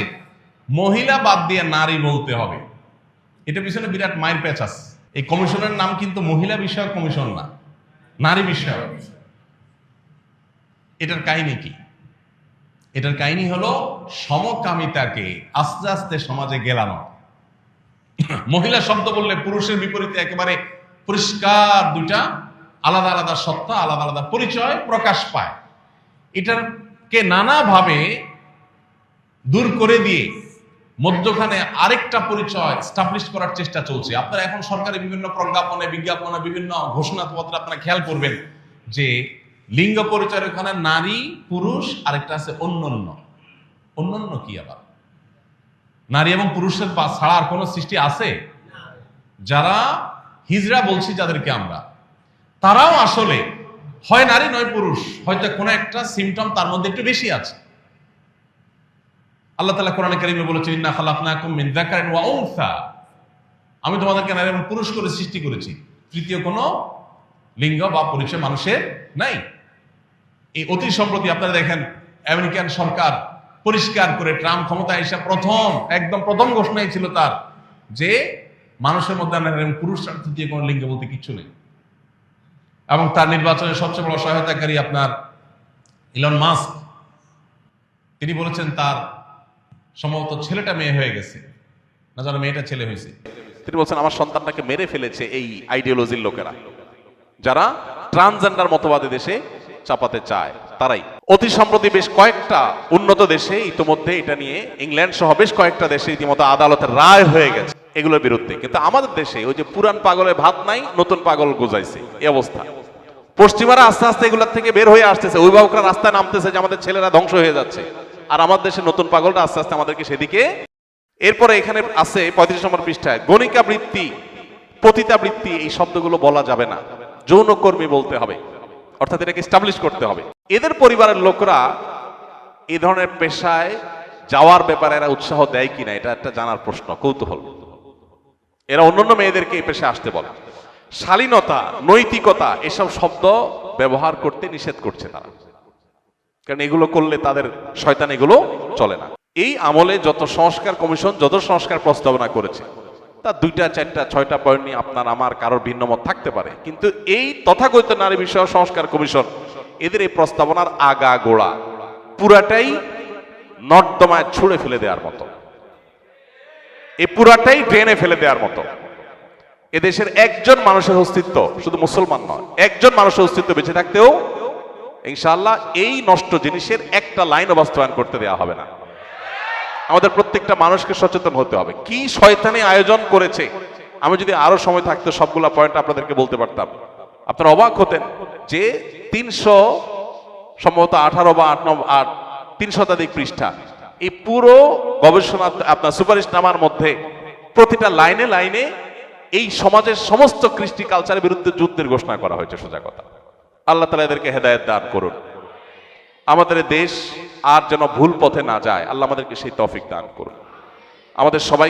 মহিলা বাদ দিয়ে নারী বলতে হবে। এটা পিছনে বিরাট মায়ের পেঁচ আছে। এই কমিশনের নাম কিন্তু মহিলা বিষয়ক কমিশন না, নারী বিষয়ক। এটার কাহিনী কি? এটার কাহিনী হলো সমকামিতাকে আস্তে আস্তে সমাজে গেলানো। মহিলা শব্দ বললে পুরুষের বিপরীতে একেবারে পরিষ্কার দুইটা আলাদা আলাদা সত্তা, আলাদা আলাদা পরিচয় প্রকাশ পায়। এটাকে নানাভাবে দূর করে দিয়ে মধ্যখানে আরেকটা পরিচয় স্টাবলিশ করার চেষ্টা চলছে। আপনারা এখন সরকারি বিভিন্ন প্রজ্ঞাপনে বিজ্ঞাপনে বিভিন্ন ঘোষণাপত্রে আপনারা খেয়াল করবেন যে লিঙ্গ পরিচয়ের ওখানে নারী পুরুষ আরেকটা আছে অন্যান্য। অন্যান্য কি আবার? নারী এবং পুরুষের ছাড়া আর কোনো সৃষ্টি আছে? যারা হিজড়া বলছি যাদেরকে আমরা, তারাও আসলে হয় নারী নয় পুরুষ, হয়তো কোনো একটা সিমটম তার মধ্যে একটু বেশি আছে। আল্লাহ তাআলা কোরআনে কারীমে বলেছেন, ইন্না খালাকনাকুম মিন যাকারিন ওয়া উনসা, আমি তোমাদেরকে নারী এবং পুরুষ করে সৃষ্টি করেছি, তৃতীয় কোনো লিঙ্গ বা পরিচয় মানুষের নাই। এই অতি সম্প্রতি আপনারা দেখেন আমেরিকান সরকার পরিষ্কার করে ট্রাম্প ক্ষমতায় এসে একদম প্রথম ঘোষণাই ছিল তার যে মানুষের মধ্যে পুরুষ স্বার্থ দিয়ে কোনো লিঙ্গ বলতে কিচ্ছু নেই। এবং তার নির্বাচনের সবচেয়ে বড় সহায়তাকারী আপনার ইলন মাস্ক, তিনি বলেছেন তার সম্ভবত ছেলেটা মেয়ে হয়ে গেছে, না জানো মেয়েটা ছেলে হয়েছে। তিনি বলছেন আমার সন্তানটাকে মেরে ফেলেছে এই আইডিওলজির লোকেরা, যারা ট্রান্সজেন্ডার মতবাদী দেশে চাপাতে চায় তারাই। অতি সম্প্রতি বেশ কয়েকটা উন্নত দেশে ইতিমধ্যে এটা নিয়ে ইংল্যান্ড সহ বেশ কয়েকটা দেশে ইতিমধ্যে আদালতের রায় হয়ে গেছে এগুলোর বিরুদ্ধে। কিন্তু আমাদের দেশে ওই যে পুরান পাগলের ভাত নাই, নতুন পাগল গোজাইছে এই অবস্থা। পশ্চিমারা আস্তে আস্তে এগুলোর থেকে বের হয়ে আসতেছে, অভিভাবকরা রাস্তায় নামতেছে যে আমাদের ছেলেরা ধ্বংস হয়ে যাচ্ছে, আর আমাদের দেশে নতুন পাগলরা আস্তে আস্তে আমাদেরকে সেদিকে। এরপরে এখানে আছে 35 নম্বর পৃষ্ঠায় গণিকা বৃত্তি, পতিতা বৃত্তি, এই শব্দগুলো বলা যাবে না, যৌনকর্মী বলতে হবে, অর্থাৎ এটাকে এস্টাবলিশ করতে হবে। এদের পরিবারের লোকরা এই ধরনের পেশায় যাওয়ার ব্যাপারে এরা উৎসাহ দেয় কিনা, এটা একটা জানার প্রশ্ন, কৌতূহল। এরা অন্যান্য মেয়েদেরকে এই পেশায় আসতে বলে। শালীনতা, নৈতিকতা এসব শব্দ ব্যবহার করতে নিষেধ করছে তারা, কারণ এগুলো করলে তাদের শয়তান এগুলো চলে না। এই আমলে যত সংস্কার কমিশন যত সংস্কার প্রস্তাবনা করেছে তার 2টা 4টা 6টা পয়েন্ট নিয়ে আপনার আমার কারোর ভিন্ন মত থাকতে পারে, কিন্তু এই তথাকথিত নারী বিষয়ক সংস্কার কমিশন এদের এই প্রস্তাবনার আগা গোড়া পুরাটাই নর্দমায় ছুঁড়ে ফেলে দেওয়ার মতো, এই পুরাটাই ড্রেনে ফেলে দেওয়ার মতো। এদেশের একজন মানুষের অস্তিত্ব, শুধু মুসলমান নয়, একজন মানুষের অস্তিত্ব বেঁচে থাকতেও ইনশাআল্লাহ এই নষ্ট জিনিসের একটা লাইনও বাস্তবায়ন করতে দেওয়া হবে না। আমাদের প্রত্যেকটা মানুষকে সচেতন হতে হবে। কি শয়তানি আয়োজন করেছে, আমি যদি আরো সময় থাকতো সবগুলা পয়েন্ট আপনাদেরকে বলতে পারতাম, আপনারা অবাক হতেন যে 300 সম্ভবত 18 বা 3 শতাধিক পৃষ্ঠা এই পুরো গবেষণা আপনার সুপারিশনামার মধ্যে প্রতিটা লাইনে লাইনে এই সমাজের সমস্ত কৃষ্টি কালচারের বিরুদ্ধে যুদ্ধের ঘোষণা করা হয়েছে। সোজা কথা, আল্লাহ তাআলা এদেরকে হেদায়েত দান করুন। আমাদের দেশ আর যেন ভুল পথে না যায়, আল্লাহ আমাদেরকে সেই তৌফিক দান করুন। আমাদের সবাই